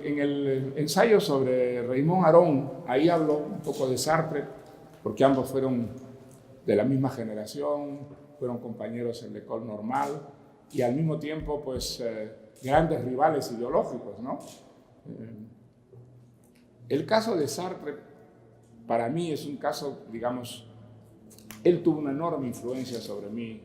En el ensayo sobre Raymond Aron, ahí hablo un poco de Sartre, porque ambos fueron de la misma generación, fueron compañeros en la École Normale y al mismo tiempo, pues, grandes rivales ideológicos, ¿no? El caso de Sartre, para mí, es un caso, digamos, él tuvo una enorme influencia sobre mí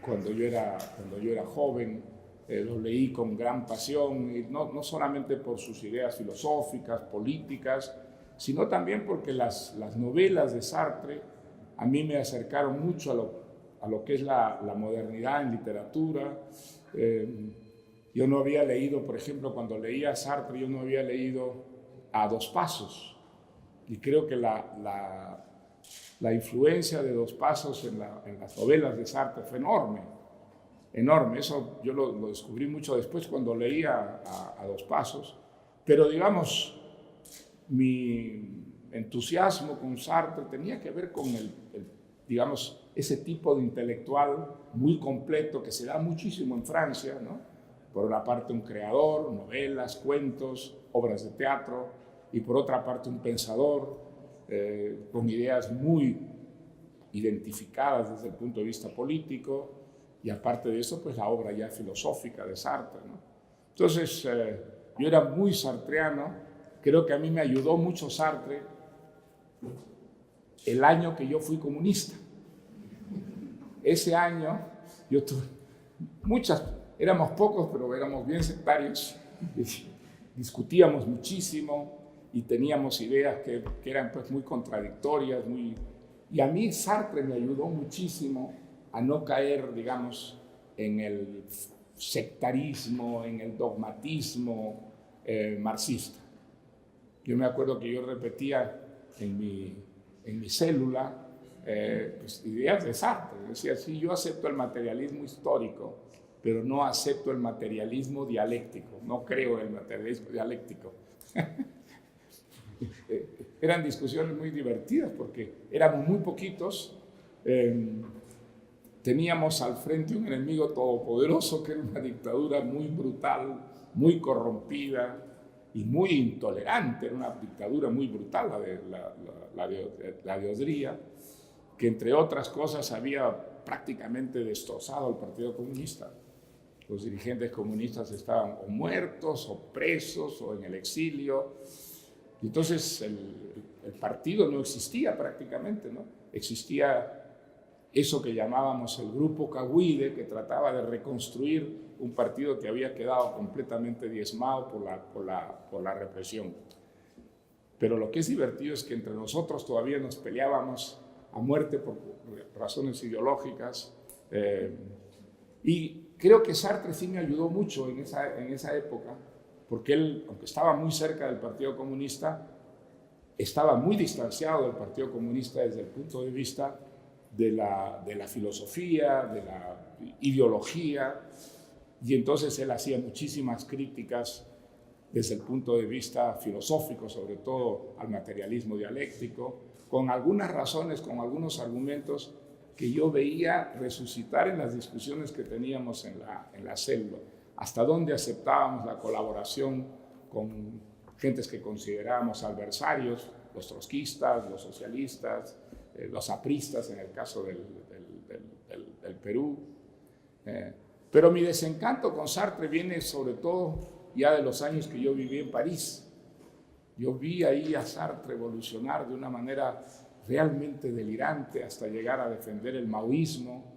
cuando yo era joven. Lo leí con gran pasión, y no solamente por sus ideas filosóficas, políticas, sino también porque las novelas de Sartre a mí me acercaron mucho a lo que es la modernidad en literatura. Yo no había leído, por ejemplo, cuando leía a Sartre, yo no había leído A Dos Pasos, y creo que la influencia de Dos Pasos en las novelas de Sartre fue enorme. Eso yo lo descubrí mucho después cuando leía a Dos Pasos, pero digamos, mi entusiasmo con Sartre tenía que ver con digamos, ese tipo de intelectual muy completo que se da muchísimo en Francia, ¿no? Por una parte un creador, novelas, cuentos, obras de teatro, y por otra parte un pensador con ideas muy identificadas desde el punto de vista político. Y aparte de eso, pues la obra ya filosófica de Sartre, ¿no? Entonces, yo era muy sartreano. Creo que a mí me ayudó mucho Sartre el año que yo fui comunista. Ese año, yo tuve éramos pocos, pero éramos bien sectarios. Discutíamos muchísimo y teníamos ideas que eran pues muy contradictorias. Y a mí Sartre me ayudó muchísimo a no caer, digamos, en el sectarismo, en el dogmatismo marxista. Yo me acuerdo que yo repetía en mi célula pues, ideas de Sartre. Decía, sí, yo acepto el materialismo histórico, pero no acepto el materialismo dialéctico. No creo en el materialismo dialéctico. Eran discusiones muy divertidas porque éramos muy poquitos. Teníamos al frente un enemigo todopoderoso que era una dictadura muy brutal, muy corrompida y muy intolerante. Era una dictadura muy brutal, la de Odría, que entre otras cosas había prácticamente destrozado al Partido Comunista. Los dirigentes comunistas estaban o muertos, o presos, o en el exilio. Y entonces el partido no existía prácticamente, ¿no? Existía eso que llamábamos el grupo Cahuide, que trataba de reconstruir un partido que había quedado completamente diezmado por la represión. Pero lo que es divertido es que entre nosotros todavía nos peleábamos a muerte por razones ideológicas. Y creo que Sartre sí me ayudó mucho en esa época, porque él, aunque estaba muy cerca del Partido Comunista, estaba muy distanciado del Partido Comunista desde el punto de vista de la filosofía, de la ideología, y entonces él hacía muchísimas críticas desde el punto de vista filosófico, sobre todo al materialismo dialéctico, con algunas razones, con algunos argumentos que yo veía resucitar en las discusiones que teníamos en la célula, hasta dónde aceptábamos la colaboración con gentes que considerábamos adversarios, los trotskistas, los socialistas, los apristas en el caso del Perú. Pero mi desencanto con Sartre viene sobre todo ya de los años que yo viví en París. Yo vi ahí a Sartre evolucionar de una manera realmente delirante hasta llegar a defender el maoísmo.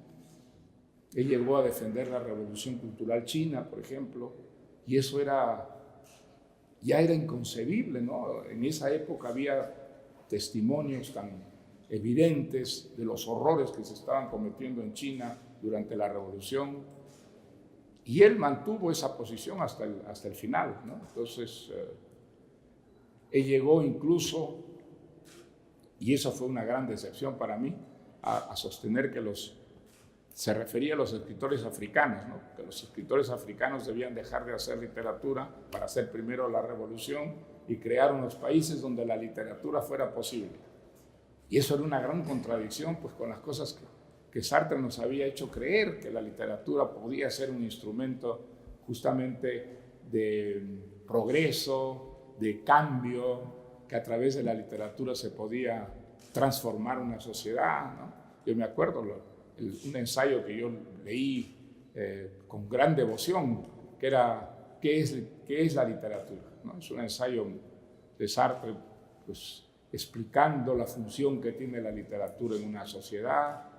Él llegó a defender la revolución cultural china, por ejemplo, y eso ya era inconcebible, ¿no? En esa época había testimonios tan evidentes de los horrores que se estaban cometiendo en China durante la revolución, y él mantuvo esa posición hasta el final, ¿no? Entonces, él llegó incluso, y eso fue una gran decepción para mí, a sostener que se refería a los escritores africanos, ¿no? Que los escritores africanos debían dejar de hacer literatura para hacer primero la revolución y crear unos países donde la literatura fuera posible. Y eso era una gran contradicción pues, con las cosas que Sartre nos había hecho creer, que la literatura podía ser un instrumento justamente de progreso, de cambio, que a través de la literatura se podía transformar una sociedad, ¿no? Yo me acuerdo un ensayo que yo leí con gran devoción, que era ¿qué es la literatura? ¿No? Es un ensayo de Sartre, pues, explicando la función que tiene la literatura en una sociedad,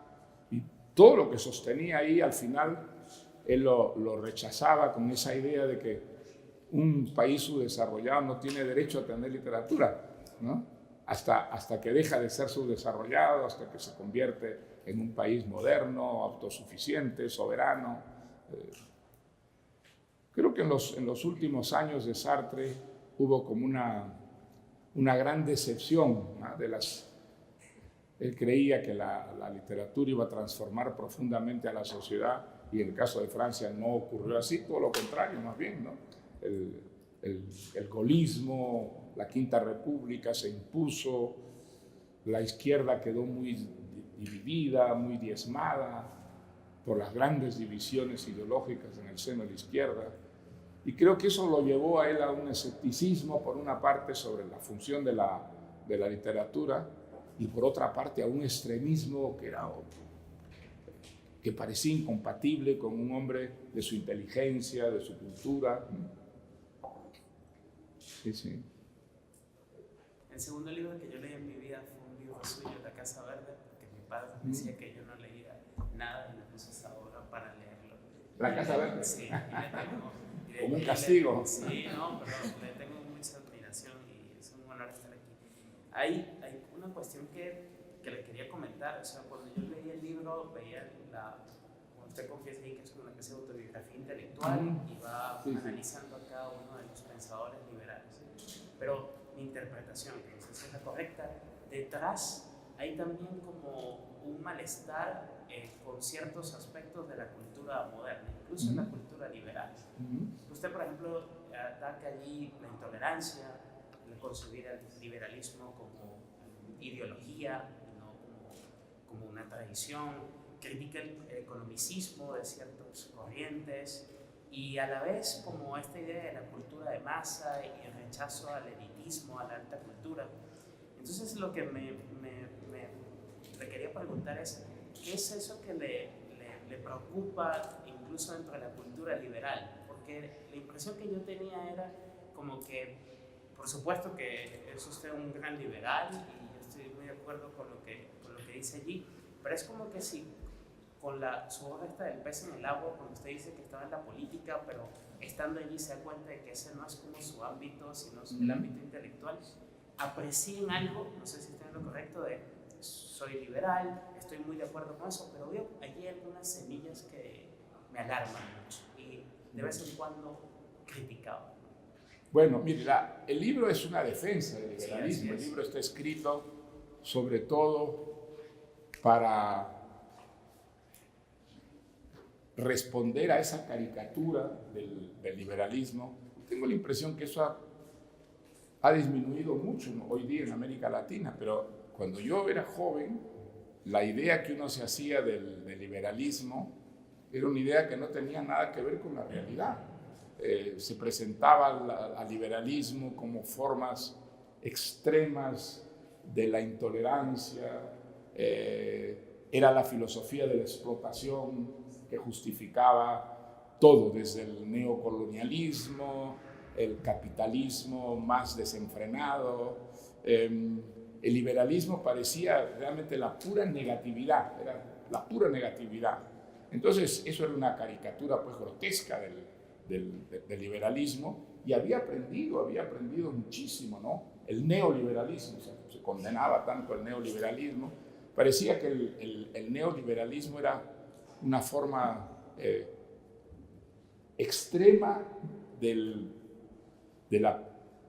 y todo lo que sostenía ahí, al final, él lo rechazaba con esa idea de que un país subdesarrollado no tiene derecho a tener literatura, ¿no? Hasta que deja de ser subdesarrollado, hasta que se convierte en un país moderno, autosuficiente, soberano. Creo que en los últimos años de Sartre hubo como una gran decepción, ¿no? Él creía que la literatura iba a transformar profundamente a la sociedad, y en el caso de Francia no ocurrió así, todo lo contrario, más bien, ¿no? El gaullismo, la Quinta República se impuso, la izquierda quedó muy dividida, muy diezmada por las grandes divisiones ideológicas en el seno de la izquierda. Y creo que eso lo llevó a él a un escepticismo, por una parte, sobre la función de la literatura, y por otra parte a un extremismo que parecía incompatible con un hombre de su inteligencia, de su cultura. Sí, sí. El segundo libro que yo leí en mi vida fue un libro suyo, La Casa Verde, porque mi padre decía que yo no leía nada y me puse hasta ahora para leerlo. ¿La Casa Verde? Sí, y le tengo... Como un castigo. Sí, no, pero le tengo mucha admiración y es un honor estar aquí. Hay una cuestión que le quería comentar. O sea, cuando yo leí el libro, veía como usted confiesa ahí, que es una especie de autobiografía intelectual, y va analizando a cada uno de los pensadores liberales. Pero mi interpretación, que no sé si es la correcta, detrás hay también como un malestar con ciertos aspectos de la cultura moderna, incluso en la cultura liberal. Usted, por ejemplo, ataca allí la intolerancia, el concebir el liberalismo como ideología, no como una tradición, critica el economicismo de ciertas corrientes, y a la vez como esta idea de la cultura de masa y el rechazo al elitismo, a la alta cultura. Entonces lo que le quería preguntar es, ¿qué es eso que le preocupa incluso dentro de la cultura liberal? Porque la impresión que yo tenía era como que, por supuesto que es usted un gran liberal, y yo estoy muy de acuerdo con lo que dice allí, pero es como que si con su obra esta del pez en el agua, cuando usted dice que estaba en la política, pero estando allí se da cuenta de que ese no es como su ámbito, sino el ámbito intelectual, aprecien algo, no sé si estoy en lo correcto, de soy liberal, estoy muy de acuerdo con eso, pero veo allí algunas semillas que me alarman mucho y de vez en cuando criticado. Bueno, mire, el libro es una defensa del liberalismo. Sí, el libro está escrito sobre todo para responder a esa caricatura del liberalismo. Tengo la impresión que eso ha disminuido mucho, ¿no?, hoy día en América Latina, pero cuando yo era joven, la idea que uno se hacía del liberalismo era una idea que no tenía nada que ver con la realidad. Se presentaba al liberalismo como formas extremas de la intolerancia, era la filosofía de la explotación que justificaba todo, desde el neocolonialismo, el capitalismo más desenfrenado. El liberalismo parecía realmente la pura negatividad, era la pura negatividad. Entonces eso era una caricatura pues grotesca del liberalismo, y había aprendido muchísimo, ¿no? El neoliberalismo, o sea, se condenaba tanto el neoliberalismo, parecía que el neoliberalismo era una forma extrema de la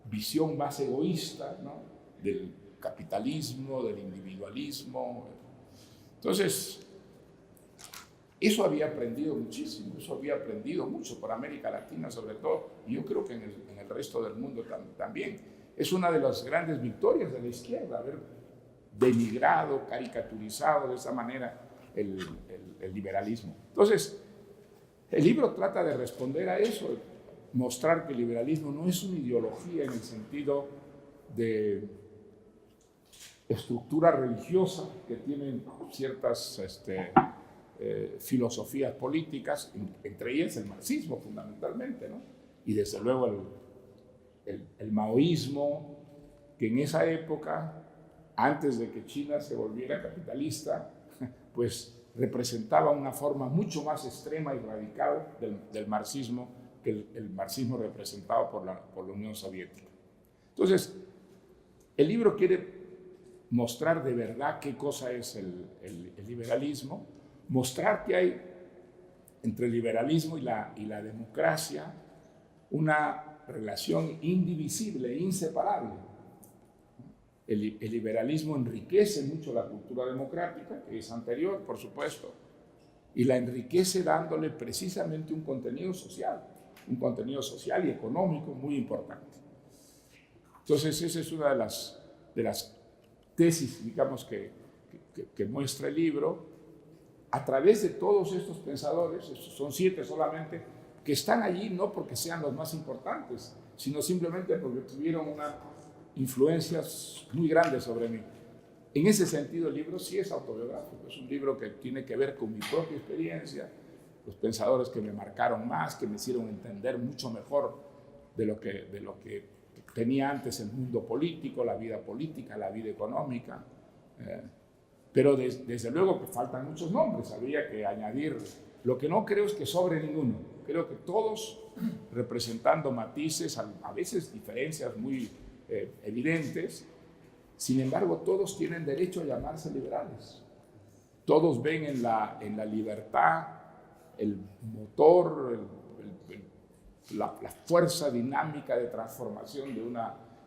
visión más egoísta, ¿no?, del capitalismo, del individualismo. Entonces, eso había aprendido muchísimo, eso había aprendido mucho por América Latina sobre todo, y yo creo que en el resto del mundo también. Es una de las grandes victorias de la izquierda, haber denigrado, caricaturizado de esa manera el liberalismo. Entonces, el libro trata de responder a eso. mostrar que el liberalismo no es una ideología en el sentido de estructura religiosa que tienen ciertas filosofías políticas, entre ellas el marxismo fundamentalmente, ¿no? Y desde luego el maoísmo, que en esa época, antes de que China se volviera capitalista, pues representaba una forma mucho más extrema y radical del marxismo que el marxismo representado por la Unión Soviética. Entonces, el libro quiere mostrar de verdad qué cosa es el liberalismo, mostrar que hay entre el liberalismo y la democracia una relación indivisible, inseparable. El liberalismo enriquece mucho la cultura democrática, que es anterior, por supuesto, y la enriquece dándole precisamente un contenido social y económico muy importante. Entonces, esa es una de las tesis, digamos, que muestra el libro, a través de todos estos pensadores, son 7 solamente, que están allí no porque sean los más importantes, sino simplemente porque tuvieron unas influencias muy grandes sobre mí. En ese sentido, el libro sí es autobiográfico, es un libro que tiene que ver con mi propia experiencia, los pensadores que me marcaron más, que me hicieron entender mucho mejor de lo que tenía antes el mundo político, la vida económica. Pero desde luego que faltan muchos nombres, habría que añadir. Lo que no creo es que sobre ninguno. Creo que todos representando matices, a veces diferencias muy evidentes, sin embargo todos tienen derecho a llamarse liberales. Todos ven en la libertad el motor, la fuerza dinámica de transformación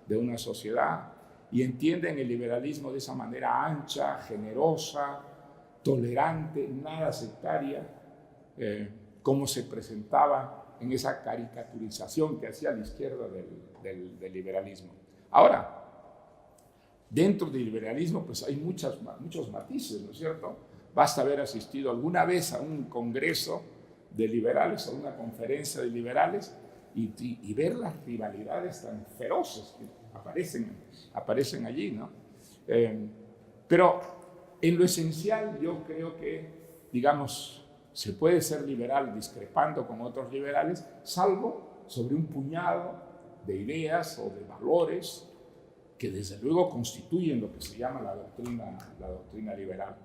de una sociedad, y entienden el liberalismo de esa manera ancha, generosa, tolerante, nada sectaria, como se presentaba en esa caricaturización que hacía la izquierda del liberalismo. Ahora, dentro del liberalismo pues hay muchos matices, ¿no es cierto? Basta haber asistido alguna vez a un congreso de liberales, a una conferencia de liberales, y ver las rivalidades tan feroces que aparecen allí, ¿no? Pero en lo esencial yo creo que, digamos, se puede ser liberal discrepando con otros liberales, salvo sobre un puñado de ideas o de valores que desde luego constituyen lo que se llama la doctrina liberal.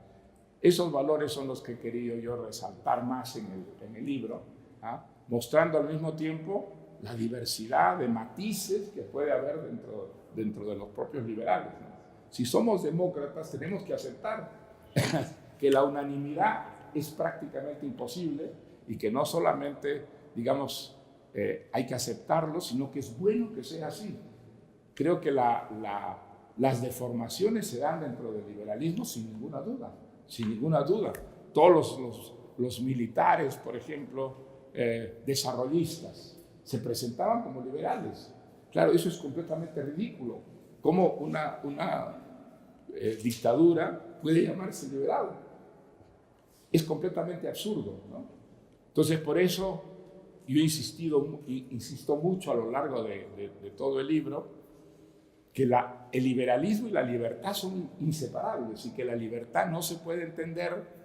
Esos valores son los que he querido yo resaltar más en el libro, ¿ah? Mostrando al mismo tiempo la diversidad de matices que puede haber dentro de los propios liberales, ¿no? Si somos demócratas, tenemos que aceptar que la unanimidad es prácticamente imposible y que no solamente, digamos, hay que aceptarlo, sino que es bueno que sea así. Creo que las deformaciones se dan dentro del liberalismo sin ninguna duda. Todos los militares, por ejemplo, desarrollistas, se presentaban como liberales. Claro, eso es completamente ridículo. ¿Cómo una dictadura puede llamarse liberal? Es completamente absurdo, ¿no? Entonces, por eso yo insisto mucho a lo largo de todo el libro que el liberalismo y la libertad son inseparables y que la libertad no se puede entender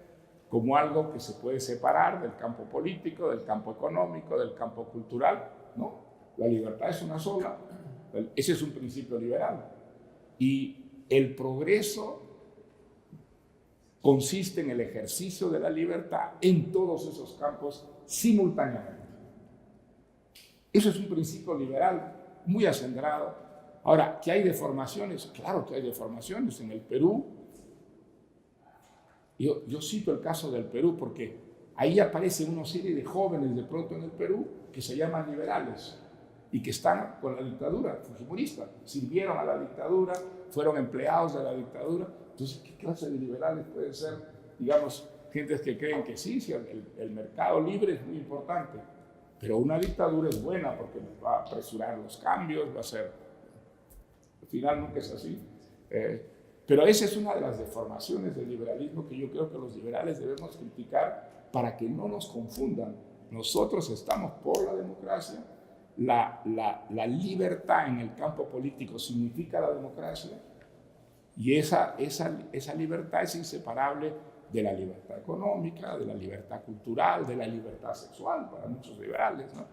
como algo que se puede separar del campo político, del campo económico, del campo cultural. No, la libertad es una sola. Ese es un principio liberal. Y el progreso consiste en el ejercicio de la libertad en todos esos campos simultáneamente. Eso es un principio liberal muy acendrado. Ahora, ¿que hay deformaciones? Claro que hay deformaciones. En el Perú, yo cito el caso del Perú porque ahí aparece una serie de jóvenes de pronto en el Perú que se llaman liberales y que están con la dictadura fujimorista, sirvieron a la dictadura, fueron empleados de la dictadura. Entonces, ¿qué clase de liberales pueden ser? Digamos, gentes que creen que sí, el mercado libre es muy importante, pero una dictadura es buena porque va a apresurar los cambios, va a ser... Al final nunca es así. Pero esa es una de las deformaciones del liberalismo que yo creo que los liberales debemos criticar para que no nos confundan. Nosotros estamos por la democracia la libertad en el campo político significa la democracia, y esa libertad es inseparable de la libertad económica, de la libertad cultural, de la libertad sexual para muchos liberales, ¿no?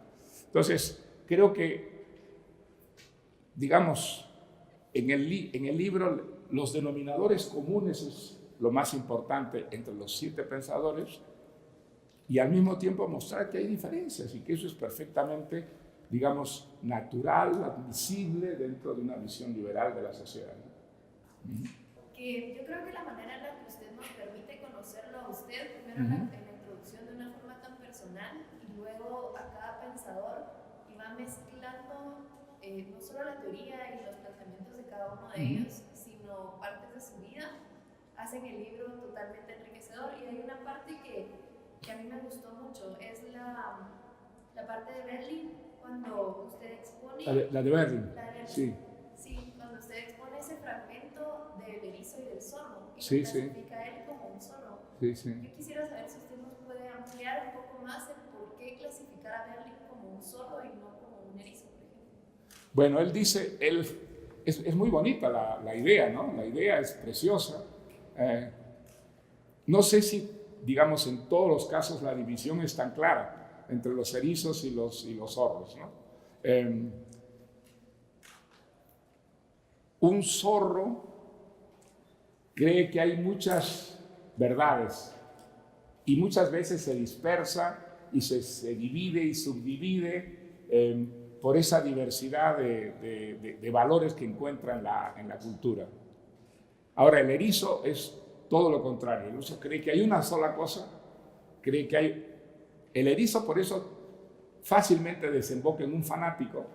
Entonces, creo que, digamos, en el libro los denominadores comunes es lo más importante entre los 7 pensadores, y al mismo tiempo mostrar que hay diferencias y que eso es perfectamente, digamos, natural, admisible dentro de una visión liberal de la sociedad, ¿no? Que yo creo que la manera en la que usted nos permite conocerlo a usted, primero en la introducción de una forma tan personal y luego a cada pensador, y va mezclando no solo la teoría y los planteamientos de cada uno de ellos, sino partes de su vida, hacen el libro totalmente enriquecedor. Y hay una parte que a mí me gustó mucho, es la parte de Berlín, cuando usted expone... La de Berlín, sí. Sí, cuando usted expone ese fragmento del erizo y del zorro, y sí, lo clasifica él como un zorro. Sí, sí. Yo quisiera saber si usted nos puede ampliar un poco más el por qué clasificar a Berlín como un zorro y no como un erizo, por ejemplo. Bueno, él dice, es muy bonita la idea, ¿no? La idea es preciosa. No sé si, digamos, en todos los casos la división es tan clara entre los erizos y los zorros, ¿no? Un zorro cree que hay muchas verdades y muchas veces se dispersa y se divide y subdivide por esa diversidad de valores que encuentra en la cultura. Ahora, el erizo es todo lo contrario. El erizo cree que hay una sola cosa, cree que hay... El erizo por eso fácilmente desemboca en un fanático,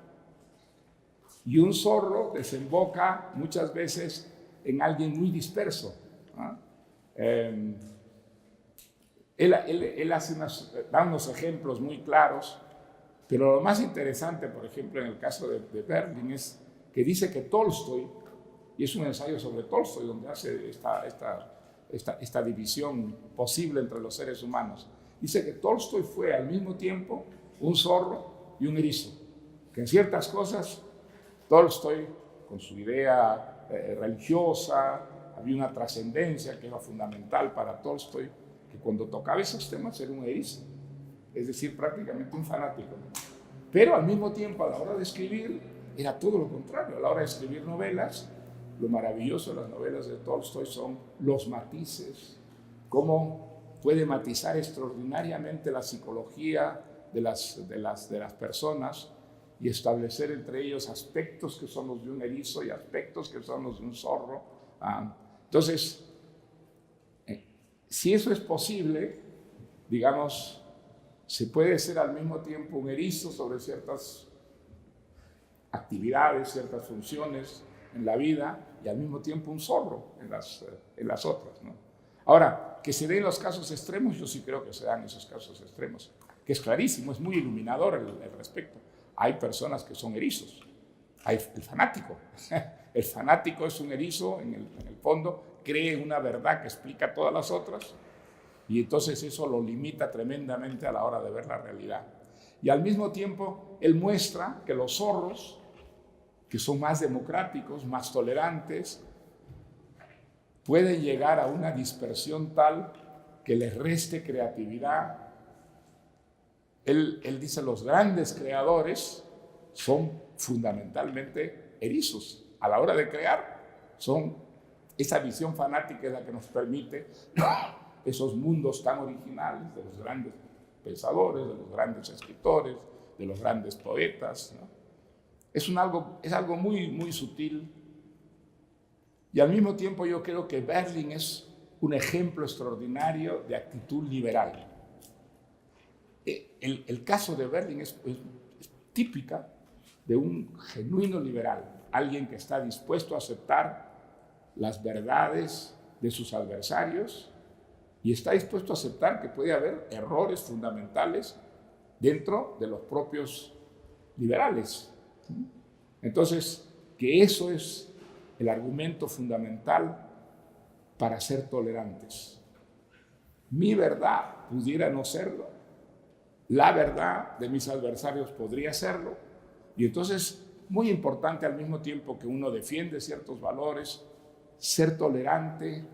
y un zorro desemboca muchas veces en alguien muy disperso, ¿no? Él da unos ejemplos muy claros, pero lo más interesante, por ejemplo, en el caso de Berlín, es que dice que Tolstoy, y es un ensayo sobre Tolstoy donde hace esta división posible entre los seres humanos, dice que Tolstoy fue al mismo tiempo un zorro y un erizo, que en ciertas cosas Tolstoy, con su idea religiosa, había una trascendencia que era fundamental para Tolstoy, que cuando tocaba esos temas era un erizo, es decir, prácticamente un fanático. Pero al mismo tiempo, a la hora de escribir, era todo lo contrario. A la hora de escribir novelas, lo maravilloso de las novelas de Tolstoy son los matices, cómo puede matizar extraordinariamente la psicología de las personas y establecer entre ellos aspectos que son los de un erizo y aspectos que son los de un zorro. Entonces, si eso es posible, digamos, se puede ser al mismo tiempo un erizo sobre ciertas actividades, ciertas funciones en la vida, y al mismo tiempo un zorro en las otras, ¿no? Ahora, que se den los casos extremos, yo sí creo que se dan esos casos extremos, que es clarísimo, es muy iluminador el respecto. Hay personas que son erizos, hay el fanático. El fanático es un erizo, en el fondo, cree en una verdad que explica todas las otras, y entonces eso lo limita tremendamente a la hora de ver la realidad. Y al mismo tiempo, él muestra que los zorros, que son más democráticos, más tolerantes, pueden llegar a una dispersión tal que les reste creatividad. Él dice, los grandes creadores son fundamentalmente erizos. A la hora de crear, son esa visión fanática es la que nos permite esos mundos tan originales de los grandes pensadores, de los grandes escritores, de los grandes poetas, ¿no? Es algo muy, muy sutil, y al mismo tiempo yo creo que Berlín es un ejemplo extraordinario de actitud liberal. El caso de Berlín es típica de un genuino liberal, alguien que está dispuesto a aceptar las verdades de sus adversarios y está dispuesto a aceptar que puede haber errores fundamentales dentro de los propios liberales. Entonces, que eso es el argumento fundamental para ser tolerantes. Mi verdad pudiera no serlo, la verdad de mis adversarios podría serlo, Y entonces, muy importante al mismo tiempo que uno defiende ciertos valores, ser tolerante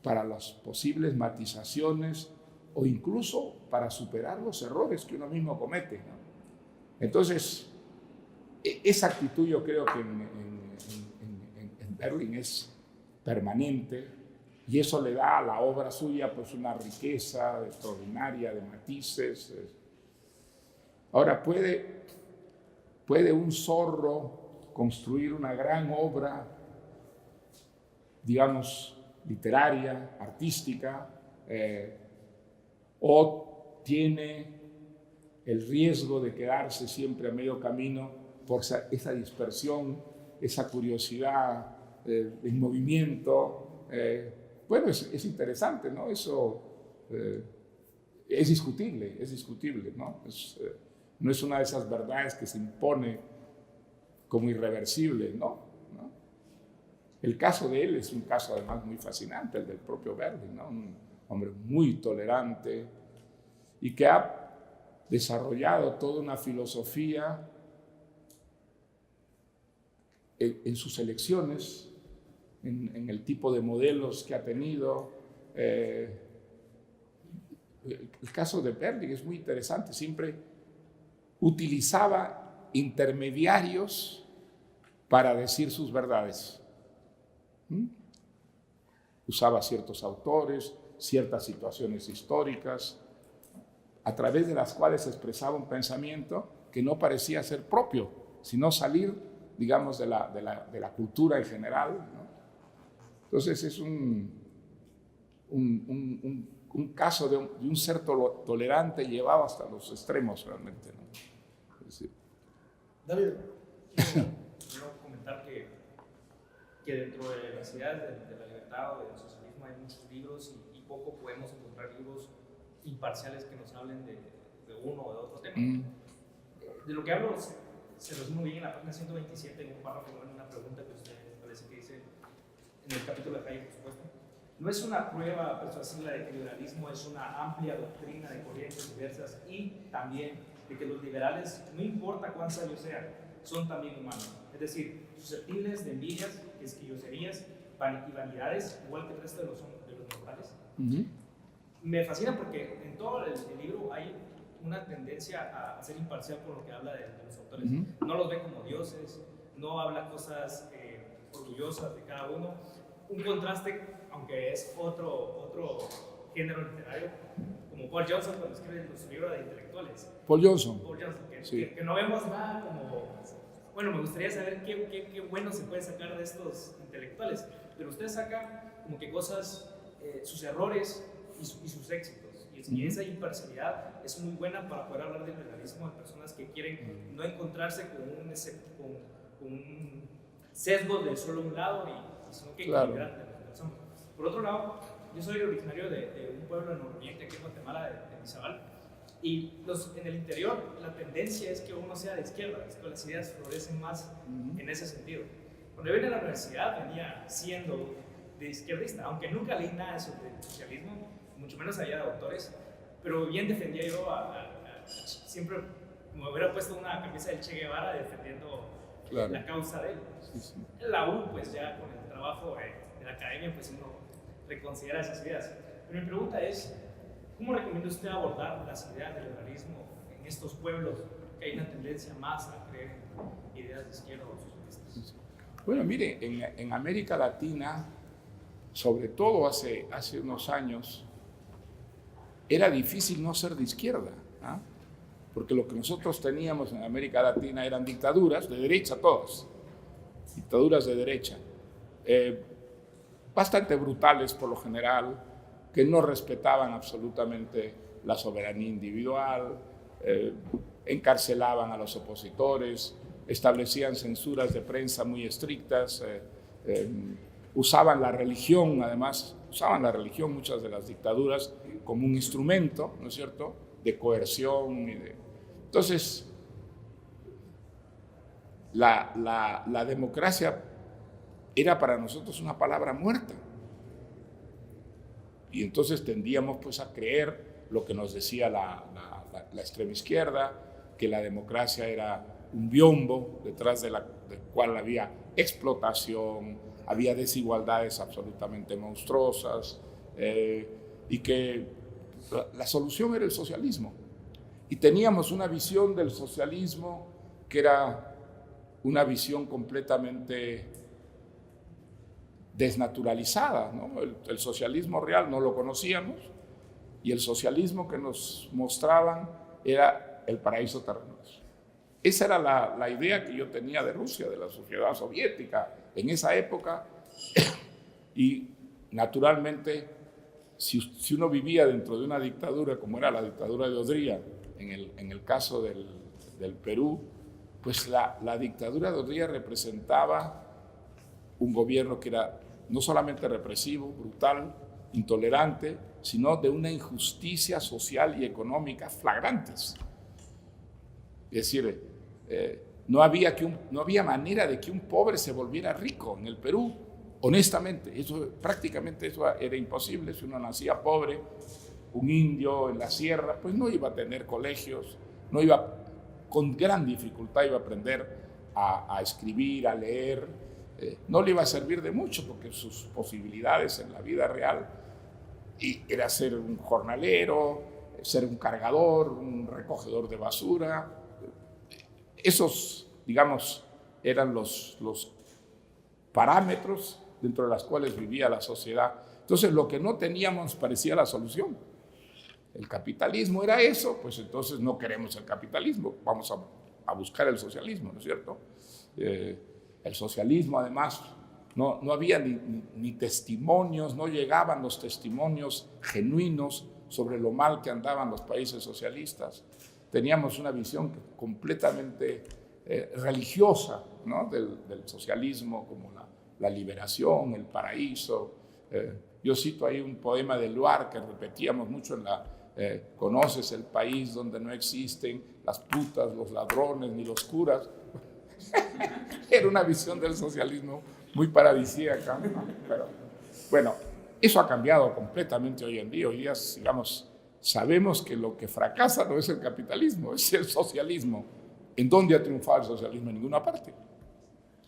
para las posibles matizaciones o incluso para superar los errores que uno mismo comete, ¿no? Entonces, esa actitud yo creo que en Berling es permanente, y eso le da a la obra suya pues una riqueza extraordinaria de matices. Ahora, ¿puede un zorro construir una gran obra, digamos, literaria, artística, o tiene el riesgo de quedarse siempre a medio camino por esa dispersión, esa curiosidad en movimiento? Bueno, es interesante, ¿no? Eso es discutible, ¿no? No es una de esas verdades que se impone como irreversible, ¿no? El caso de él es un caso además muy fascinante, el del propio Berling, ¿no? Un hombre muy tolerante y que ha desarrollado toda una filosofía en sus elecciones, en el tipo de modelos que ha tenido. El caso de Berling es muy interesante, siempre utilizaba intermediarios para decir sus verdades. Usaba ciertos autores, ciertas situaciones históricas, a través de las cuales expresaba un pensamiento que no parecía ser propio, sino salir, digamos, de la cultura en general, ¿no? Entonces es un caso de un ser tolerante llevado hasta los extremos realmente, ¿no? Es decir, David, quiero comentar que dentro de las ideas de la libertad o del socialismo hay muchos libros y poco podemos encontrar libros imparciales que nos hablen de uno o de otro tema. De lo que hablo se resume bien en la página 127, en un párrafo, en una pregunta que usted parece que dice en el capítulo de Hayek, por supuesto. No es una prueba persuasiva de que el liberalismo es una amplia doctrina de corrientes diversas y también de que los liberales, no importa cuán sabios sean, son también humanos, es decir, susceptibles de envidias, quisquilloserías y vanidades, igual que el resto de los mortales. Me fascina porque en todo el libro hay una tendencia a ser imparcial por lo que habla de los autores. No los ve como dioses, no habla cosas orgullosas de cada uno. Un contraste, aunque es otro género literario, como Paul Johnson cuando escribe su libro de intelectuales. Paul Johnson, que no vemos nada como... Bueno, me gustaría saber qué bueno se puede sacar de estos intelectuales, pero usted saca como que cosas, sus errores y sus éxitos. Y esa imparcialidad es muy buena para poder hablar del liberalismo de personas que quieren no encontrarse con un sesgo de solo un lado, sino que equilibrar la persona. Por otro lado, yo soy originario de un pueblo en Oriente, aquí en Guatemala, de Izabal, y en el interior la tendencia es que uno sea de izquierda, es que las ideas florecen más en ese sentido. Cuando yo vine a la universidad venía siendo de izquierdista, aunque nunca leí nada sobre el socialismo, mucho menos había de autores, pero bien defendía yo siempre me hubiera puesto una camisa del Che Guevara defendiendo la causa de él. La U, pues ya con el trabajo de la academia, pues uno reconsidera esas ideas. Pero mi pregunta es, ¿cómo recomienda usted abordar las ideas del liberalismo en estos pueblos que hay una tendencia más a creer en ideas de izquierda o socialistas? Bueno, mire, en América Latina, sobre todo hace unos años, era difícil no ser de izquierda, ¿ah? Porque lo que nosotros teníamos en América Latina eran dictaduras de derecha, todas, dictaduras de derecha, bastante brutales por lo general, que no respetaban absolutamente la soberanía individual, encarcelaban a los opositores, establecían censuras de prensa muy estrictas, usaban la religión, además, muchas de las dictaduras como un instrumento, ¿no es cierto?, de coerción. Entonces, la democracia era para nosotros una palabra muerta. Y entonces tendíamos pues a creer lo que nos decía la extrema izquierda, que la democracia era un biombo detrás del cual había explotación, había desigualdades absolutamente monstruosas, y que la solución era el socialismo. Y teníamos una visión del socialismo que era una visión completamente desnaturalizada, ¿no? El socialismo real no lo conocíamos, y el socialismo que nos mostraban era el paraíso terrenal. Esa era la idea que yo tenía de Rusia, de la sociedad soviética en esa época. Y naturalmente, si uno vivía dentro de una dictadura como era la dictadura de Odría, en el caso del Perú, pues la dictadura de Odría representaba un gobierno que era no solamente represivo, brutal, intolerante, sino de una injusticia social y económica flagrantes. Es decir, no había manera de que un pobre se volviera rico en el Perú, honestamente. Prácticamente eso era imposible. Si uno nacía pobre, un indio en la sierra, pues no iba a tener colegios, con gran dificultad iba a aprender a escribir, a leer, no le iba a servir de mucho, porque sus posibilidades en la vida real era ser un jornalero, ser un cargador, un recogedor de basura. Esos, digamos, eran los parámetros dentro de los cuales vivía la sociedad. Entonces, lo que no teníamos parecía la solución. El capitalismo era eso, pues entonces no queremos el capitalismo, vamos a buscar el socialismo, ¿no es cierto? El socialismo, además, no había ni testimonios, no llegaban los testimonios genuinos sobre lo mal que andaban los países socialistas. Teníamos una visión completamente religiosa, ¿no? del socialismo, como la liberación, el paraíso. Yo cito ahí un poema de Luar que repetíamos mucho conoces el país donde no existen las putas, los ladrones ni los curas. Era una visión del socialismo muy paradisíaca, ¿no? Pero bueno, eso ha cambiado completamente hoy en día. Hoy día, digamos, sabemos que lo que fracasa no es el capitalismo, es el socialismo. ¿En dónde ha triunfado el socialismo? En ninguna parte.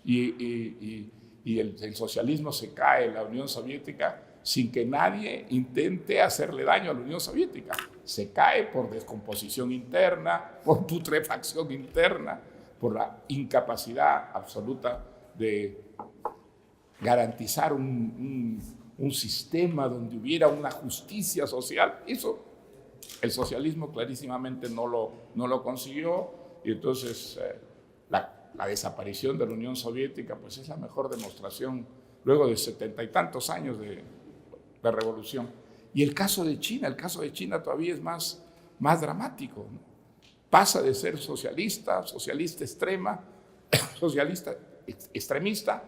Y el socialismo se cae en la Unión Soviética sin que nadie intente hacerle daño a la Unión Soviética. Se cae por descomposición interna, por putrefacción interna, por la incapacidad absoluta de garantizar un sistema donde hubiera una justicia social. Eso el socialismo clarísimamente no lo consiguió, y entonces la desaparición de la Unión Soviética pues es la mejor demostración luego de 70 y tantos años de revolución. Y el caso de China todavía es más dramático, ¿no? Pasa de ser socialista extrema, socialista extremista,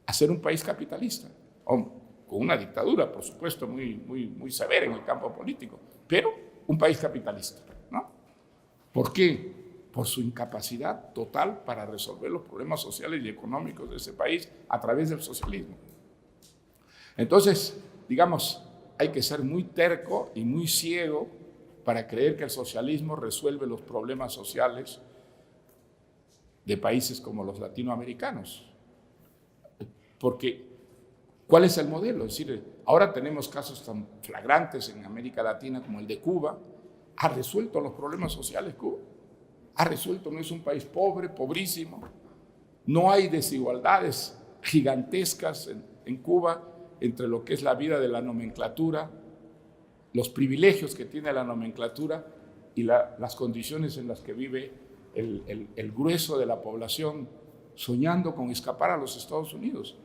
a ser un país capitalista, con una dictadura, por supuesto, muy severa en el campo político, pero un país capitalista, ¿no? ¿Por qué? Por su incapacidad total para resolver los problemas sociales y económicos de ese país a través del socialismo. Entonces, digamos, hay que ser muy terco y muy ciego para creer que el socialismo resuelve los problemas sociales de países como los latinoamericanos. Porque, ¿cuál es el modelo? Es decir, ahora tenemos casos tan flagrantes en América Latina como el de Cuba. ¿Ha resuelto los problemas sociales Cuba? ¿Ha resuelto? No es un país pobre, pobrísimo. No hay desigualdades gigantescas en Cuba entre lo que es la vida de la nomenclatura, los privilegios que tiene la nomenclatura y las condiciones en las que vive el grueso de la población soñando con escapar a los Estados Unidos.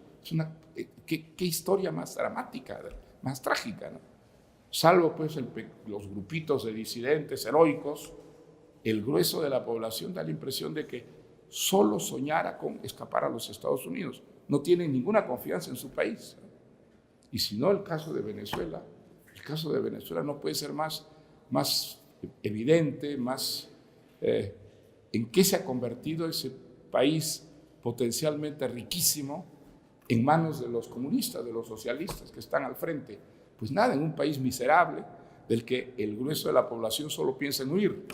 ¿Qué historia más dramática, más trágica, ¿no? Salvo pues los grupitos de disidentes heroicos, el grueso de la población da la impresión de que solo soñara con escapar a los Estados Unidos. No tienen ninguna confianza en su país. Y si no, el caso de Venezuela no puede ser más evidente, en qué se ha convertido ese país potencialmente riquísimo en manos de los comunistas, de los socialistas que están al frente. Pues nada, en un país miserable del que el grueso de la población solo piensa en huir.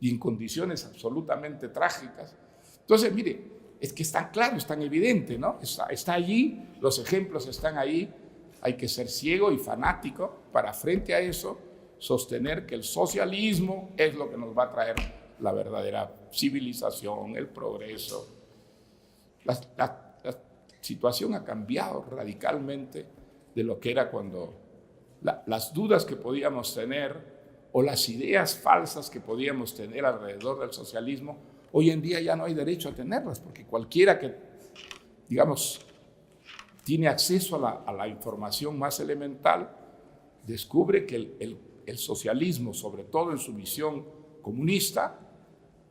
y en condiciones absolutamente trágicas. Entonces, mire, es que es tan claro, es tan evidente, ¿no? Está allí, los ejemplos están ahí. Hay que ser ciego y fanático para, frente a eso, sostener que el socialismo es lo que nos va a traer la verdadera civilización, el progreso. La situación ha cambiado radicalmente de lo que era cuando las dudas que podíamos tener o las ideas falsas que podíamos tener alrededor del socialismo, hoy en día ya no hay derecho a tenerlas, porque cualquiera que, digamos, tiene acceso a la información más elemental, descubre que el socialismo, sobre todo en su visión comunista,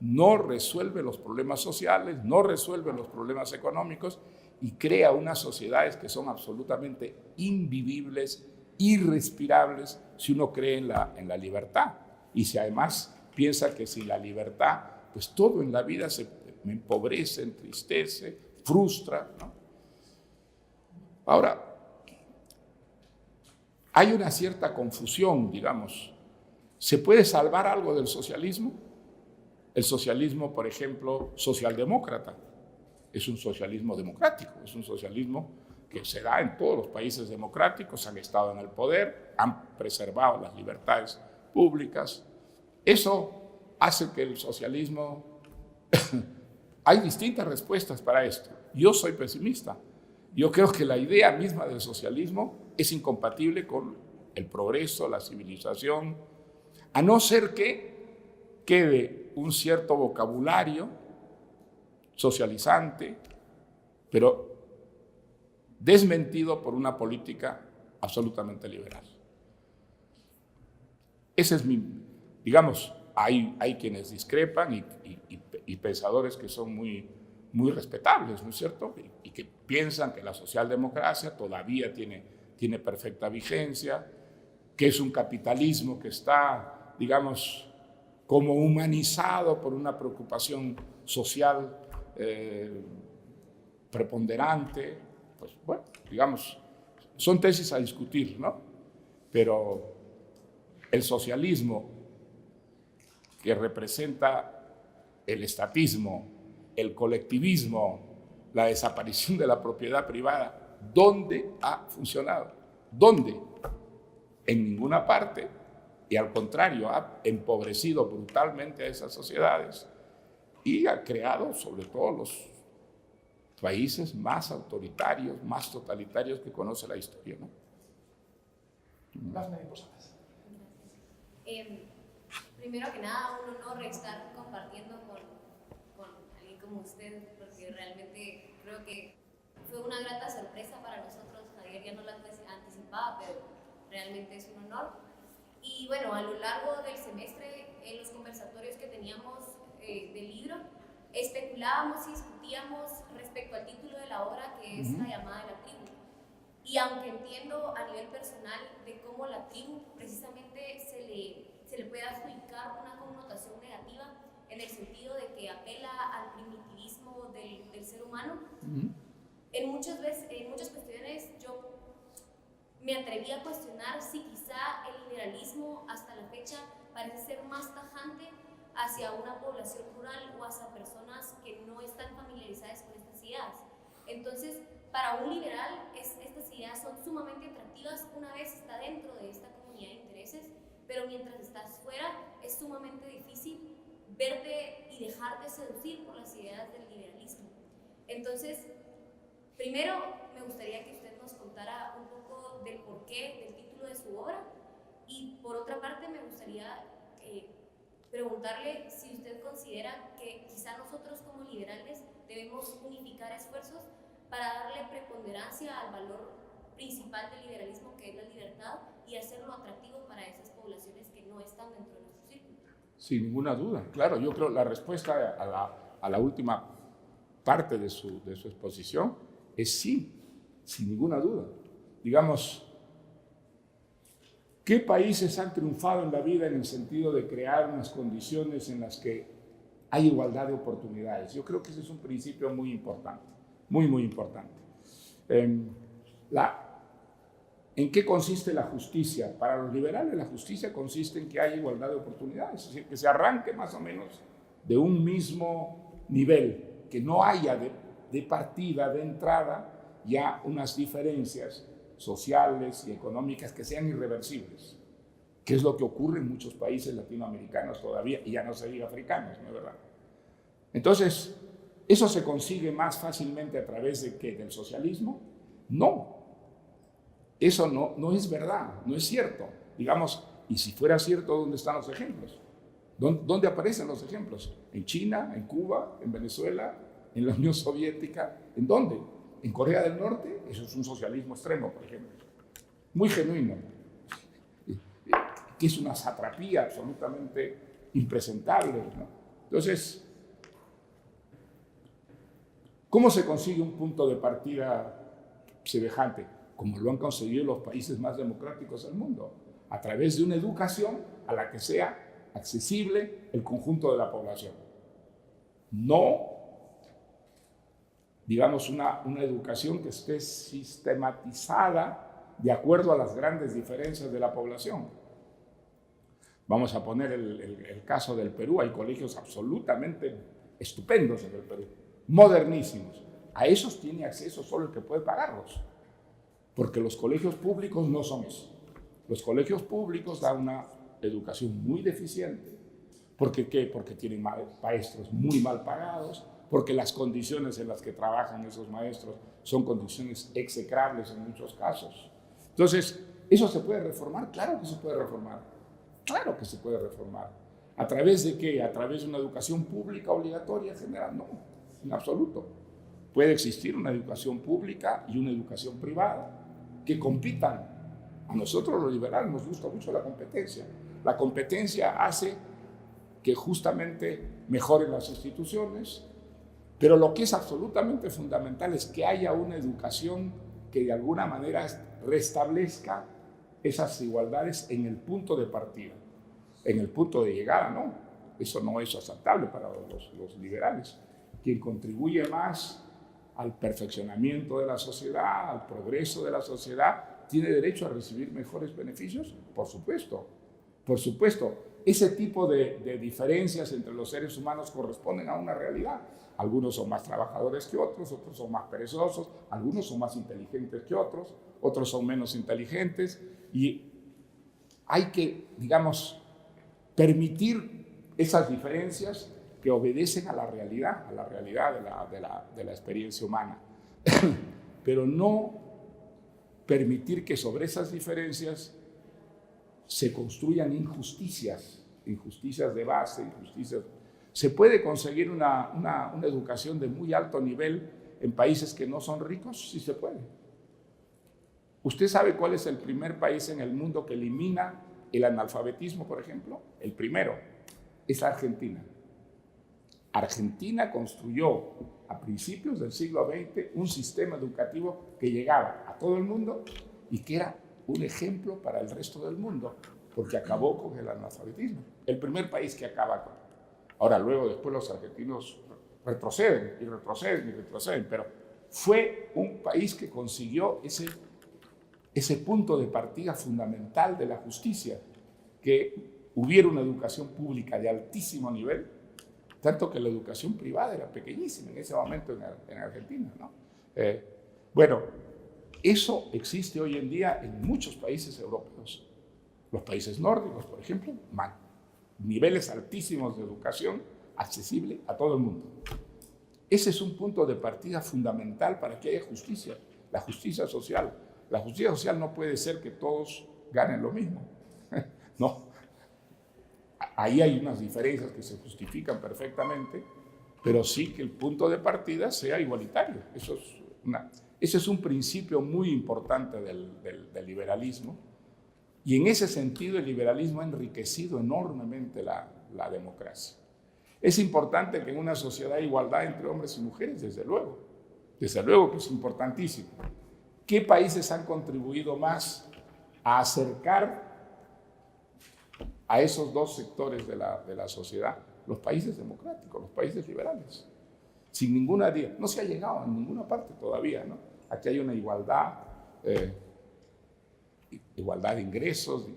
no resuelve los problemas sociales, no resuelve los problemas económicos y crea unas sociedades que son absolutamente invivibles, irrespirables, si uno cree en la libertad. Y si además piensa que sin la libertad, pues todo en la vida se empobrece, entristece, frustra, ¿no? Ahora, hay una cierta confusión, digamos. ¿Se puede salvar algo del socialismo? El socialismo, por ejemplo, socialdemócrata, es un socialismo democrático, es un socialismo que se da en todos los países democráticos, han estado en el poder, han preservado las libertades públicas. Eso hace que el socialismo... Hay distintas respuestas para esto. Yo soy pesimista. Yo creo que la idea misma del socialismo es incompatible con el progreso, la civilización, a no ser que quede un cierto vocabulario socializante, pero desmentido por una política absolutamente liberal. Ese es digamos, hay quienes discrepan y pensadores que son muy respetables, ¿no es cierto? Y que piensan que la socialdemocracia todavía tiene perfecta vigencia, que es un capitalismo que está, digamos, como humanizado por una preocupación social preponderante. Pues bueno, digamos, son tesis a discutir, ¿no? Pero el socialismo que representa el estatismo, el colectivismo, la desaparición de la propiedad privada, ¿dónde ha funcionado? ¿Dónde? En ninguna parte. Y al contrario, ha empobrecido brutalmente a esas sociedades y ha creado sobre todo los países más autoritarios, más totalitarios que conoce la historia, ¿no? Las mariposas. Primero que nada, un honor estar compartiendo con alguien como usted, porque realmente creo que fue una grata sorpresa para nosotros. Javier ya no la anticipaba, pero realmente es un honor. Y bueno, a lo largo del semestre, en los conversatorios que teníamos del libro, especulábamos y discutíamos respecto al título de la obra, que es La llamada de la tribu. Y aunque entiendo a nivel personal de cómo la tribu precisamente se le puede adjudicar una connotación negativa en el sentido de que apela al primitivismo del ser humano, en muchas cuestiones yo me atreví a cuestionar si quizá el liberalismo hasta la fecha parece ser más tajante hacia una población rural o hacia personas que no están familiarizadas con estas ideas. Entonces, para un liberal, estas ideas son sumamente atractivas una vez está dentro de esta comunidad de intereses, pero mientras estás fuera es sumamente difícil verte y dejarte seducir por las ideas del liberalismo. Entonces, primero me gustaría que usted nos contara un poco del porqué del título de su obra y por otra parte me gustaría preguntarle si usted considera que quizá nosotros como liberales debemos unificar esfuerzos para darle preponderancia al valor principal del liberalismo, que es la libertad, y hacerlo atractivo para esas poblaciones que no están dentro de nuestro círculo. Sin ninguna duda, claro. Yo creo la respuesta a la última parte de su exposición es sí, sin ninguna duda. Digamos, ¿qué países han triunfado en la vida en el sentido de crear unas condiciones en las que hay igualdad de oportunidades? Yo creo que ese es un principio muy importante, muy importante. ¿En qué consiste la justicia? Para los liberales la justicia consiste en que haya igualdad de oportunidades, es decir, que se arranque más o menos de un mismo nivel, que no haya de partida, de entrada, ya unas diferencias sociales y económicas que sean irreversibles, que es lo que ocurre en muchos países latinoamericanos todavía, y ya no se diga africanos, ¿no es verdad? Entonces, ¿eso se consigue más fácilmente a través de qué? ¿Del socialismo? No. Eso no es verdad, no es cierto. Digamos, y si fuera cierto, ¿dónde están los ejemplos? ¿Dónde aparecen los ejemplos? ¿En China, en Cuba, en Venezuela, en la Unión Soviética? ¿En dónde? ¿En Corea del Norte? Eso es un socialismo extremo, por ejemplo. Muy genuino. Que es una satrapía absolutamente impresentable, ¿no? Entonces, ¿cómo se consigue un punto de partida semejante? Como lo han conseguido los países más democráticos del mundo, a través de una educación a la que sea accesible el conjunto de la población. No, digamos, una educación que esté sistematizada de acuerdo a las grandes diferencias de la población. Vamos a poner el caso del Perú. Hay colegios absolutamente estupendos en el Perú, modernísimos. A esos tiene acceso solo el que puede pagarlos, porque los colegios públicos no son eso. Los colegios públicos dan una educación muy deficiente. ¿Por qué? Porque tienen maestros muy mal pagados, porque las condiciones en las que trabajan esos maestros son condiciones execrables en muchos casos. Entonces, ¿eso se puede reformar? Claro que se puede reformar. Claro que se puede reformar. ¿A través de qué? ¿A través de una educación pública obligatoria general? No, en absoluto. Puede existir una educación pública y una educación privada que compitan. A nosotros los liberales nos gusta mucho la competencia. La competencia hace que justamente mejoren las instituciones, pero lo que es absolutamente fundamental es que haya una educación que de alguna manera restablezca esas igualdades en el punto de partida. En el punto de llegada, no. Eso no es aceptable para los liberales. Quien contribuye más al perfeccionamiento de la sociedad, al progreso de la sociedad, ¿tiene derecho a recibir mejores beneficios? Por supuesto, por supuesto. Ese tipo de diferencias entre los seres humanos corresponden a una realidad. Algunos son más trabajadores que otros son más perezosos, algunos son más inteligentes que otros son menos inteligentes, y hay que, digamos, permitir esas diferencias que obedecen a la realidad de la experiencia humana, pero no permitir que sobre esas diferencias se construyan injusticias de base, injusticias. ¿Se puede conseguir una educación de muy alto nivel en países que no son ricos? Sí se puede. ¿Usted sabe cuál es el primer país en el mundo que elimina el analfabetismo, por ejemplo? El primero es Argentina. Argentina construyó a principios del siglo XX un sistema educativo que llegaba a todo el mundo y que era un ejemplo para el resto del mundo, porque acabó con el analfabetismo. El primer país que acaba con. Ahora, luego, después los argentinos retroceden, pero fue un país que consiguió ese punto de partida fundamental de la justicia, que hubiera una educación pública de altísimo nivel, tanto que la educación privada era pequeñísima en ese momento en Argentina, ¿no? Bueno, eso existe hoy en día en muchos países europeos. Los países nórdicos, por ejemplo, niveles altísimos de educación accesible a todo el mundo. Ese es un punto de partida fundamental para que haya justicia, la justicia social. La justicia social no puede ser que todos ganen lo mismo. No. Ahí hay unas diferencias que se justifican perfectamente, pero sí que el punto de partida sea igualitario. Ese es un principio muy importante del liberalismo, y en ese sentido el liberalismo ha enriquecido enormemente la democracia. Es importante que en una sociedad haya igualdad entre hombres y mujeres, desde luego que es importantísimo. ¿Qué países han contribuido más a acercar a esos dos sectores de la sociedad? Los países democráticos, los países liberales. Sin ninguna duda, no se ha llegado a ninguna parte todavía, ¿no? Aquí hay una igualdad igualdad de ingresos,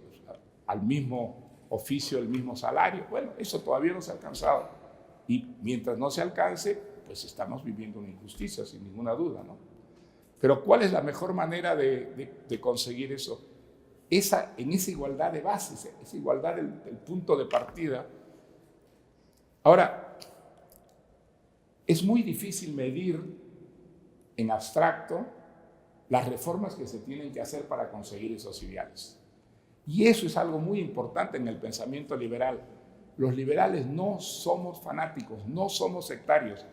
al mismo oficio, el mismo salario. Bueno, eso todavía no se ha alcanzado. Y mientras no se alcance, pues estamos viviendo una injusticia, sin ninguna duda, ¿no? Pero ¿cuál es la mejor manera de conseguir eso? En esa igualdad de bases, esa igualdad del punto de partida. Ahora, es muy difícil medir en abstracto las reformas que se tienen que hacer para conseguir esos ideales. Y eso es algo muy importante en el pensamiento liberal. Los liberales no somos fanáticos, no somos sectarios.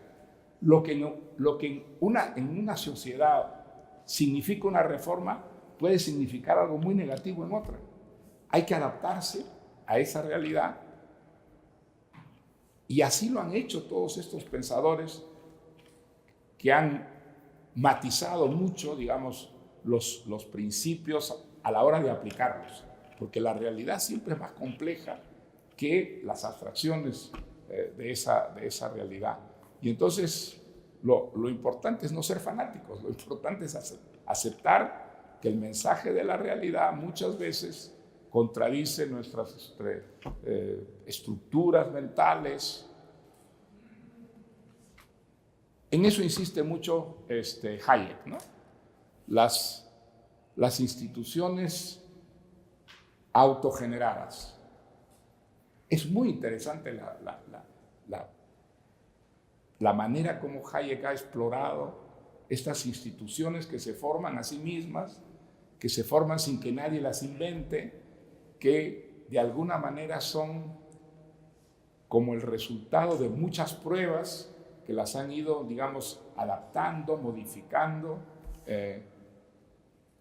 Lo que en una sociedad significa una reforma puede significar algo muy negativo en otra. Hay que adaptarse a esa realidad. Y así lo han hecho todos estos pensadores que han matizado mucho, digamos, los principios a la hora de aplicarlos, porque la realidad siempre es más compleja que las abstracciones de esa realidad. Y entonces lo importante es no ser fanáticos, lo importante es aceptar que el mensaje de la realidad muchas veces contradice nuestras estructuras mentales. En eso insiste mucho Hayek, ¿no? Las instituciones autogeneradas. Es muy interesante la manera como Hayek ha explorado estas instituciones que se forman a sí mismas, que se forman sin que nadie las invente, que de alguna manera son como el resultado de muchas pruebas que las han ido, digamos, adaptando, modificando.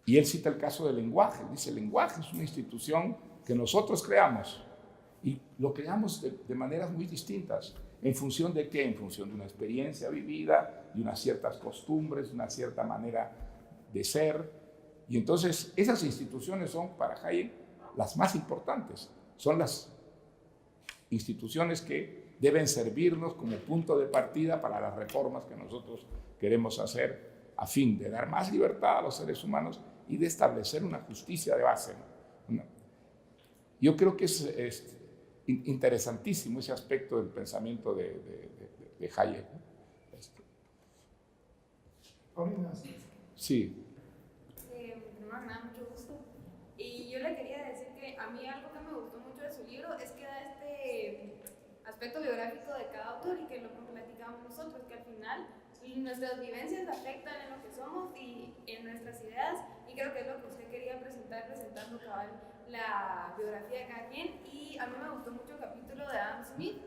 Y él cita el caso del lenguaje. Dice, el lenguaje es una institución que nosotros creamos y lo creamos de maneras muy distintas. ¿En función de qué? En función de una experiencia vivida, de unas ciertas costumbres, de una cierta manera de ser. Y entonces esas instituciones son para Hayek las más importantes. Son las instituciones que deben servirnos como punto de partida para las reformas que nosotros queremos hacer a fin de dar más libertad a los seres humanos y de establecer una justicia de base, ¿no? Yo creo que es interesantísimo ese aspecto del pensamiento de Hayek, ¿no? Sí. Primero que nada, mucho gusto. Y yo le quería decir que a mí algo que me gustó mucho de su libro es que da este aspecto biográfico de cada autor y que lo platicamos nosotros, que al final nuestras vivencias afectan en lo que somos y en nuestras ideas, y creo que es lo que usted quería presentar, presentando cabal la biografía de cada quien. Y a mí me gustó mucho el capítulo de Adam Smith,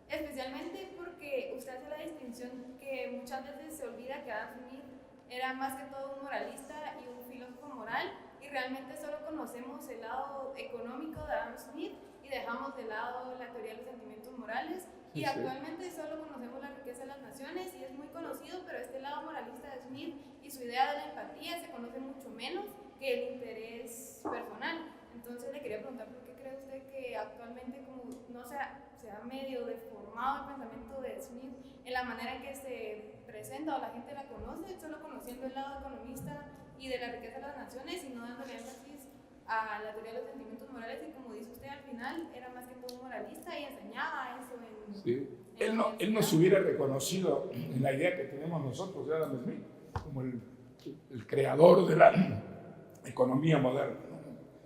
especialmente porque usted hace la distinción que muchas veces se olvida que Adam Smith era más que todo un moralista y un filósofo moral, y realmente solo conocemos el lado económico de Adam Smith y dejamos de lado la teoría de los sentimientos morales. Y Sí. Actualmente solo conocemos la riqueza de las naciones y es muy conocido, pero este lado moralista de Smith y su idea de la empatía se conoce mucho menos que el interés personal. Entonces le quería preguntar por qué cree usted que actualmente como no se ha medio deformado el pensamiento de Smith en la manera en que se presenta o la gente la conoce, solo conociendo el lado economista y de la riqueza de las naciones y no dándole énfasis a la teoría de los sentimientos morales, y como dice usted al final era más que todo un moralista y enseñaba eso en... Sí. en Él no se hubiera reconocido en la idea que tenemos nosotros de Adam Smith como el creador de la economía moderna.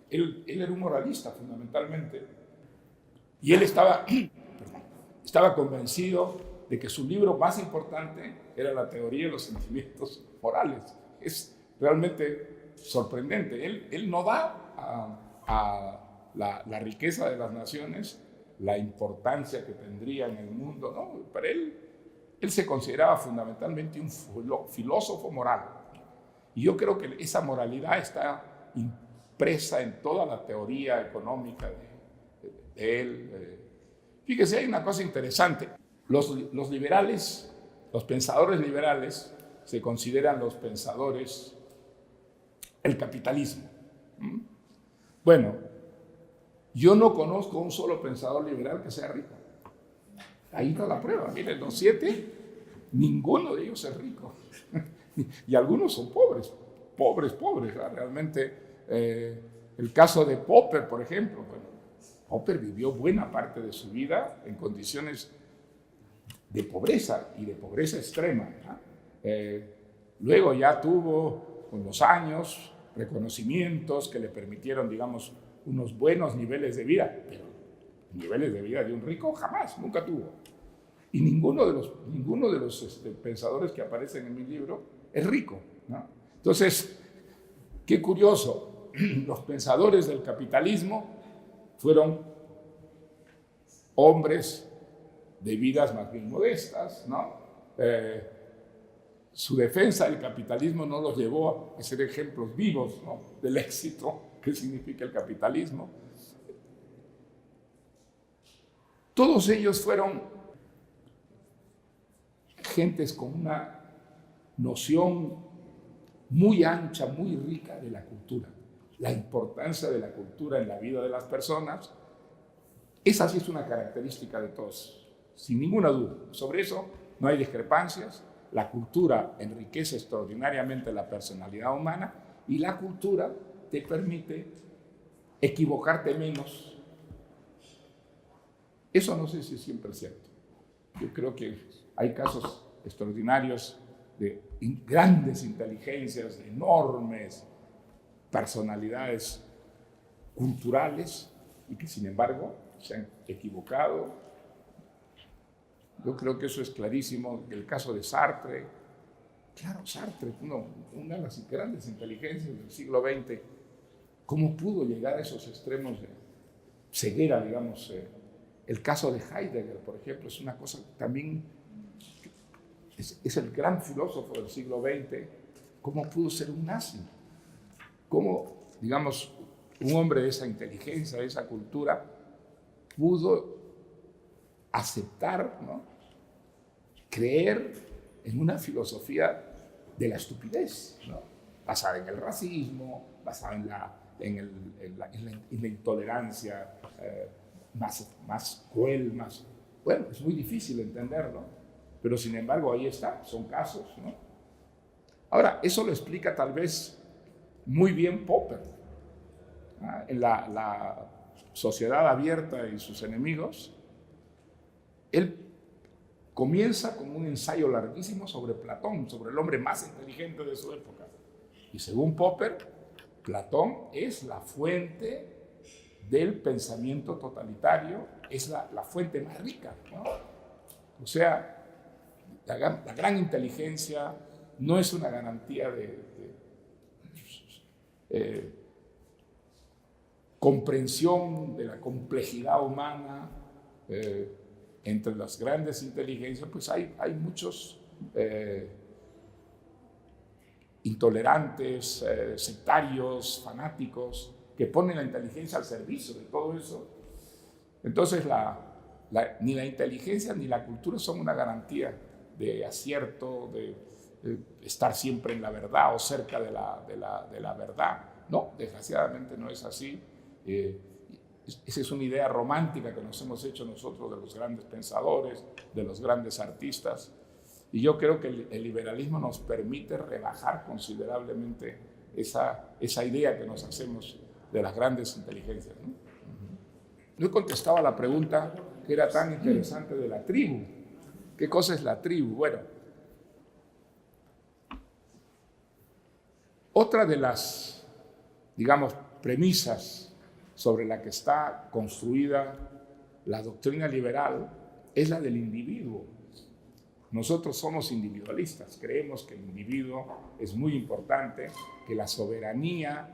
Él era un moralista fundamentalmente, y él estaba convencido de que su libro más importante era la teoría de los sentimientos morales. Es realmente sorprendente. Él no da a la riqueza de las naciones la importancia que tendría en el mundo, ¿no? Para él se consideraba fundamentalmente un filósofo moral. Y yo creo que esa moralidad está impresa en toda la teoría económica de él. Fíjese, hay una cosa interesante. Los liberales, los pensadores liberales, se consideran los pensadores el capitalismo. Bueno, yo no conozco un solo pensador liberal que sea rico. Ahí está la prueba. Miren, los 7, ninguno de ellos es rico. Y algunos son pobres, ¿verdad? Realmente El caso de Popper, por ejemplo. Bueno, Popper vivió buena parte de su vida en condiciones de pobreza y de pobreza extrema, ¿no? Luego ya tuvo con los años reconocimientos que le permitieron, digamos, unos buenos niveles de vida, pero niveles de vida de un rico jamás, nunca tuvo. Y ninguno de los pensadores que aparecen en mi libro es rico, ¿no? Entonces, qué curioso, los pensadores del capitalismo fueron hombres de vidas más bien modestas, ¿no? Su defensa del capitalismo no los llevó a ser ejemplos vivos, ¿no?, del éxito que significa el capitalismo. Todos ellos fueron gentes con una noción muy ancha, muy rica de la cultura, la importancia de la cultura en la vida de las personas. Esa sí es una característica de todos, sin ninguna duda. Sobre eso no hay discrepancias. La cultura enriquece extraordinariamente la personalidad humana y la cultura te permite equivocarte menos. Eso no sé si es siempre cierto. Yo creo que hay casos extraordinarios de grandes inteligencias, de enormes personalidades culturales y que sin embargo se han equivocado. Yo creo que eso es clarísimo. El caso de Sartre. Claro, Sartre, una de las grandes inteligencias del siglo XX, ¿cómo pudo llegar a esos extremos de ceguera, digamos? El caso de Heidegger, por ejemplo, es una cosa también, es el gran filósofo del siglo XX. ¿Cómo pudo ser un nazi? ¿Cómo, digamos, un hombre de esa inteligencia, de esa cultura, pudo aceptar, ¿no?, creer en una filosofía de la estupidez, ¿no?, basada en el racismo, basada en la intolerancia más cruel, más... Bueno, es muy difícil entenderlo, pero sin embargo ahí está, son casos, ¿no? Ahora, eso lo explica tal vez muy bien Popper, ¿no? En la Sociedad Abierta y sus enemigos, él comienza con un ensayo larguísimo sobre Platón, sobre el hombre más inteligente de su época. Y según Popper, Platón es la fuente del pensamiento totalitario, es la fuente más rica, ¿no? O sea, la gran inteligencia no es una garantía de comprensión de la complejidad humana. Entre las grandes inteligencias, pues hay muchos intolerantes, sectarios, fanáticos, que ponen la inteligencia al servicio de todo eso. Entonces, ni la inteligencia ni la cultura son una garantía de acierto, de estar siempre en la verdad o cerca de la verdad. No, desgraciadamente no es así. Esa es una idea romántica que nos hemos hecho nosotros de los grandes pensadores, de los grandes artistas. Y yo creo que el liberalismo nos permite rebajar considerablemente esa idea que nos hacemos de las grandes inteligencias, ¿no? No he contestado a la pregunta que era tan interesante de la tribu. ¿Qué cosa es la tribu? Bueno, otra de las, digamos, premisas sobre la que está construida la doctrina liberal es la del individuo. Nosotros somos individualistas, creemos que el individuo es muy importante, que la soberanía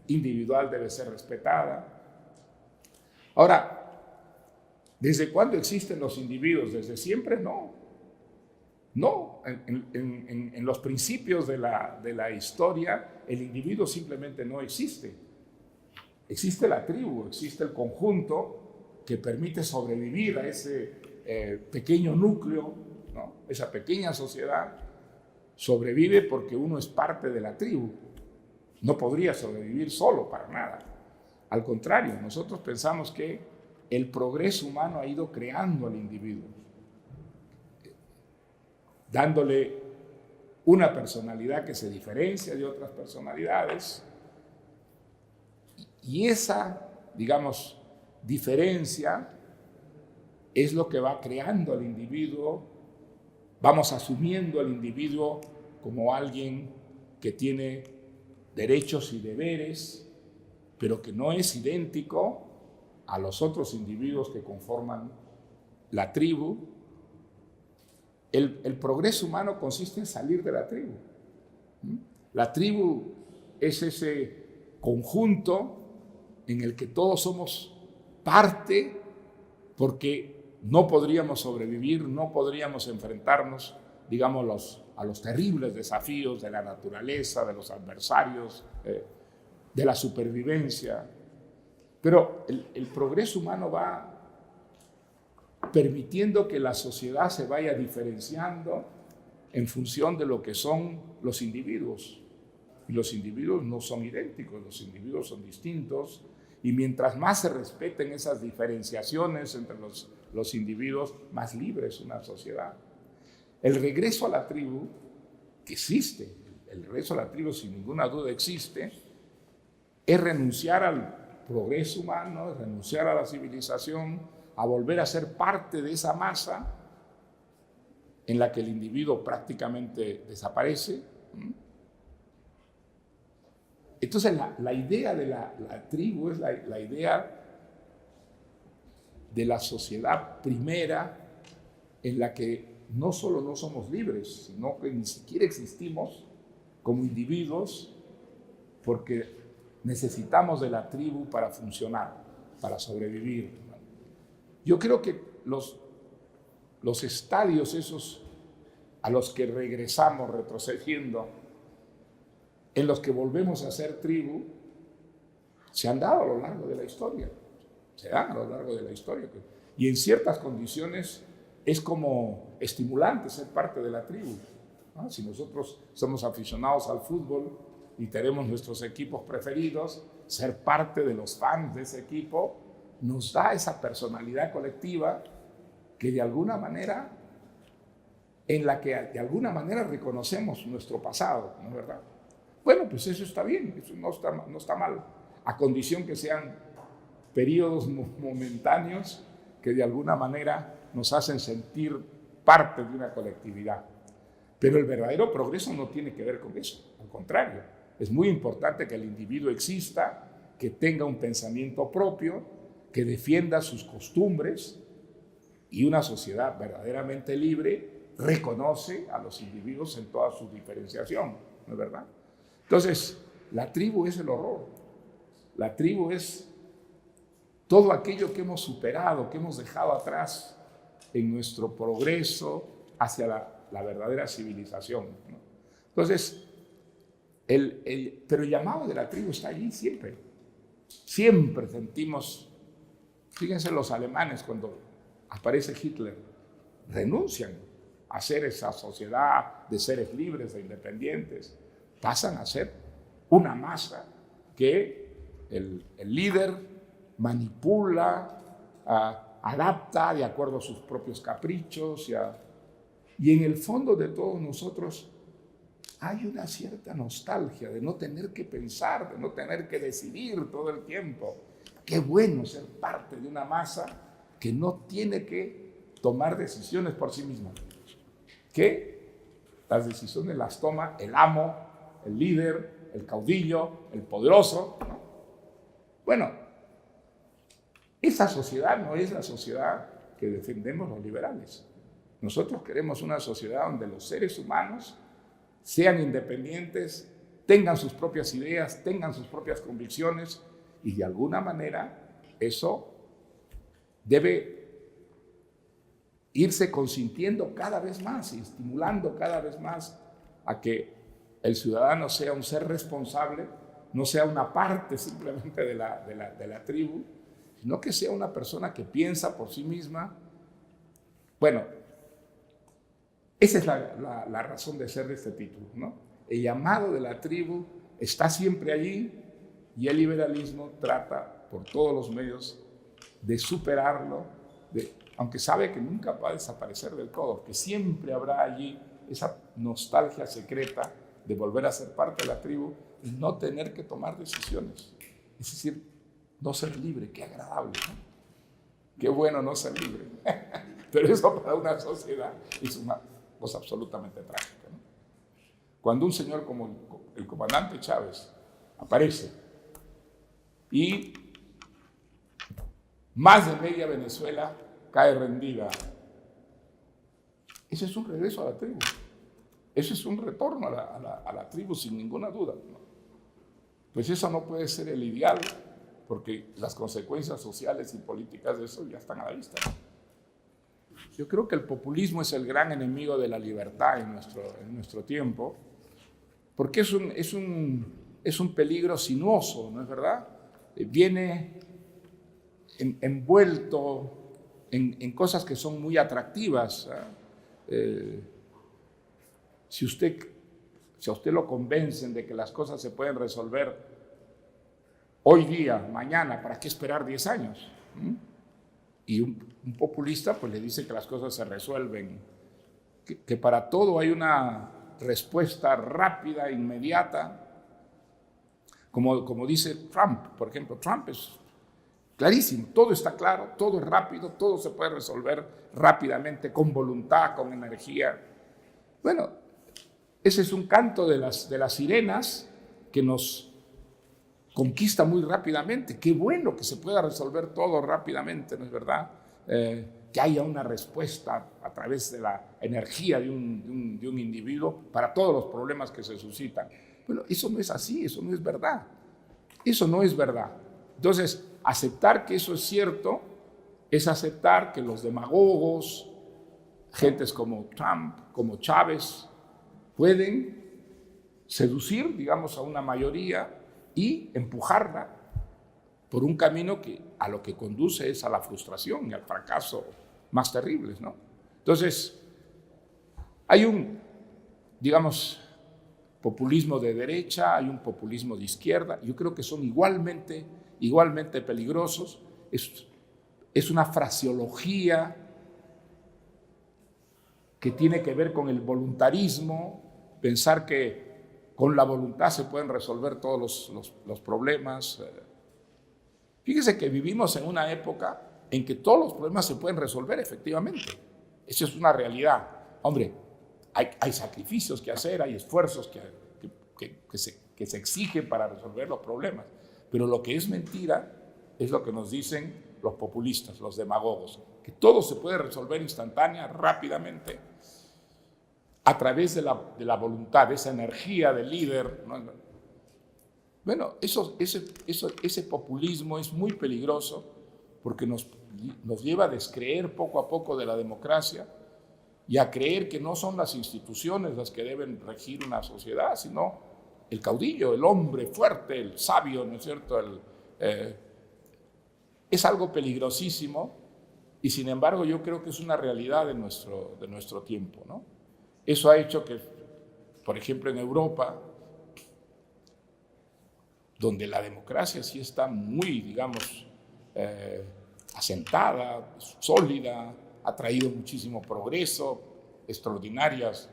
individual debe ser respetada. Ahora, ¿desde cuándo existen los individuos? ¿Desde siempre? No. No, en los principios de la historia, el individuo simplemente no existe. Existe la tribu, existe el conjunto que permite sobrevivir a ese pequeño núcleo, ¿no? Esa pequeña sociedad sobrevive porque uno es parte de la tribu. No podría sobrevivir solo, para nada. Al contrario, nosotros pensamos que el progreso humano ha ido creando al individuo, dándole una personalidad que se diferencia de otras personalidades. Y esa, digamos, diferencia es lo que va creando al individuo. Vamos asumiendo al individuo como alguien que tiene derechos y deberes, pero que no es idéntico a los otros individuos que conforman la tribu. El progreso humano consiste en salir de la tribu. La tribu es ese conjunto en el que todos somos parte, porque no podríamos sobrevivir, no podríamos enfrentarnos, digamos, a los terribles desafíos de la naturaleza, de los adversarios, de la supervivencia. Pero el progreso humano va permitiendo que la sociedad se vaya diferenciando en función de lo que son los individuos. Y los individuos no son idénticos, los individuos son distintos. Y mientras más se respeten esas diferenciaciones entre los individuos, más libre es una sociedad. El regreso a la tribu, que existe, el regreso a la tribu sin ninguna duda existe, es renunciar al progreso humano, es renunciar a la civilización, a volver a ser parte de esa masa en la que el individuo prácticamente desaparece. Entonces la idea de la tribu es la idea de la sociedad primera en la que no solo no somos libres, sino que ni siquiera existimos como individuos, porque necesitamos de la tribu para funcionar, para sobrevivir. Yo creo que los estadios esos a los que regresamos retrocediendo, en los que volvemos a ser tribu, se han dado a lo largo de la historia. Se dan a lo largo de la historia. Y en ciertas condiciones es como estimulante ser parte de la tribu, ¿no? Si nosotros somos aficionados al fútbol y tenemos nuestros equipos preferidos, ser parte de los fans de ese equipo nos da esa personalidad colectiva que de alguna manera, en la que de alguna manera reconocemos nuestro pasado, ¿no es verdad? Bueno, pues eso está bien, eso no está mal, a condición que sean periodos momentáneos que de alguna manera nos hacen sentir parte de una colectividad. Pero el verdadero progreso no tiene que ver con eso, al contrario, es muy importante que el individuo exista, que tenga un pensamiento propio, que defienda sus costumbres, y una sociedad verdaderamente libre reconoce a los individuos en toda su diferenciación, ¿no es verdad? Entonces, la tribu es el horror. La tribu es todo aquello que hemos superado, que hemos dejado atrás en nuestro progreso hacia la verdadera civilización, ¿no? Entonces, pero el llamado de la tribu está allí siempre. Siempre sentimos, fíjense los alemanes cuando aparece Hitler, renuncian a ser esa sociedad de seres libres e independientes, pasan a ser una masa que el líder manipula, adapta de acuerdo a sus propios caprichos. Y en el fondo de todos nosotros hay una cierta nostalgia de no tener que pensar, de no tener que decidir todo el tiempo. Qué bueno ser parte de una masa que no tiene que tomar decisiones por sí misma, que las decisiones las toma el amo, el líder, el caudillo, el poderoso, ¿no? Bueno, esa sociedad no es la sociedad que defendemos los liberales. Nosotros queremos una sociedad donde los seres humanos sean independientes, tengan sus propias ideas, tengan sus propias convicciones, y de alguna manera eso debe irse consintiendo cada vez más y estimulando cada vez más a que el ciudadano sea un ser responsable, no sea una parte simplemente de la tribu, sino que sea una persona que piensa por sí misma. Bueno, esa es la razón de ser de este título, ¿no? El llamado de la tribu está siempre allí, y el liberalismo trata por todos los medios de superarlo, aunque sabe que nunca va a desaparecer del todo, que siempre habrá allí esa nostalgia secreta de volver a ser parte de la tribu y no tener que tomar decisiones. Es decir, No ser libre, qué agradable, ¿no? Qué bueno no ser libre. Pero eso para una sociedad es una cosa absolutamente trágica, ¿no? Cuando un señor como el comandante Chávez aparece y más de media Venezuela cae rendida, ese es un regreso a la tribu. Ese es un retorno a la tribu sin ninguna duda, ¿no? Pues eso no puede ser el ideal, porque las consecuencias sociales y políticas de eso ya están a la vista, ¿no? Yo creo que el populismo es el gran enemigo de la libertad en nuestro tiempo, porque es un peligro sinuoso, ¿no es verdad? Viene envuelto en cosas que son muy atractivas. Si a usted lo convencen de que las cosas se pueden resolver hoy día, mañana, ¿para qué esperar 10 años? Y un populista pues le dice que las cosas se resuelven, que para todo hay una respuesta rápida, inmediata, como dice Trump, por ejemplo. Trump es clarísimo, todo está claro, todo es rápido, todo se puede resolver rápidamente, con voluntad, con energía. Bueno, ese es un canto de las sirenas que nos conquista muy rápidamente. Qué bueno que se pueda resolver todo rápidamente, ¿no es verdad? Que haya una respuesta a través de la energía de un individuo para todos los problemas que se suscitan. Bueno, eso no es así, eso no es verdad. Eso no es verdad. Entonces, aceptar que eso es cierto es aceptar que los demagogos, gentes como Trump, como Chávez, pueden seducir, digamos, a una mayoría y empujarla por un camino que a lo que conduce es a la frustración y al fracaso más terribles, ¿no? Entonces, hay un, digamos, populismo de derecha, hay un populismo de izquierda. Yo creo que son igualmente peligrosos. Es una fraseología que tiene que ver con el voluntarismo, pensar que con la voluntad se pueden resolver todos los problemas. Fíjese que vivimos en una época en que todos los problemas se pueden resolver efectivamente. Esa es una realidad. Hombre, hay sacrificios que hacer, hay esfuerzos que se exigen para resolver los problemas. Pero lo que es mentira es lo que nos dicen los populistas, los demagogos, que todo se puede resolver instantánea, rápidamente, a través de la voluntad, de esa energía del líder, ¿no? Bueno, ese populismo es muy peligroso porque nos lleva a descreer poco a poco de la democracia y a creer que no son las instituciones las que deben regir una sociedad, sino el caudillo, el hombre fuerte, el sabio, ¿no es cierto? Es algo peligrosísimo y sin embargo yo creo que es una realidad de nuestro tiempo, ¿no? Eso ha hecho que, por ejemplo, en Europa, donde la democracia sí está muy, digamos, asentada, sólida, ha traído muchísimo progreso, extraordinarias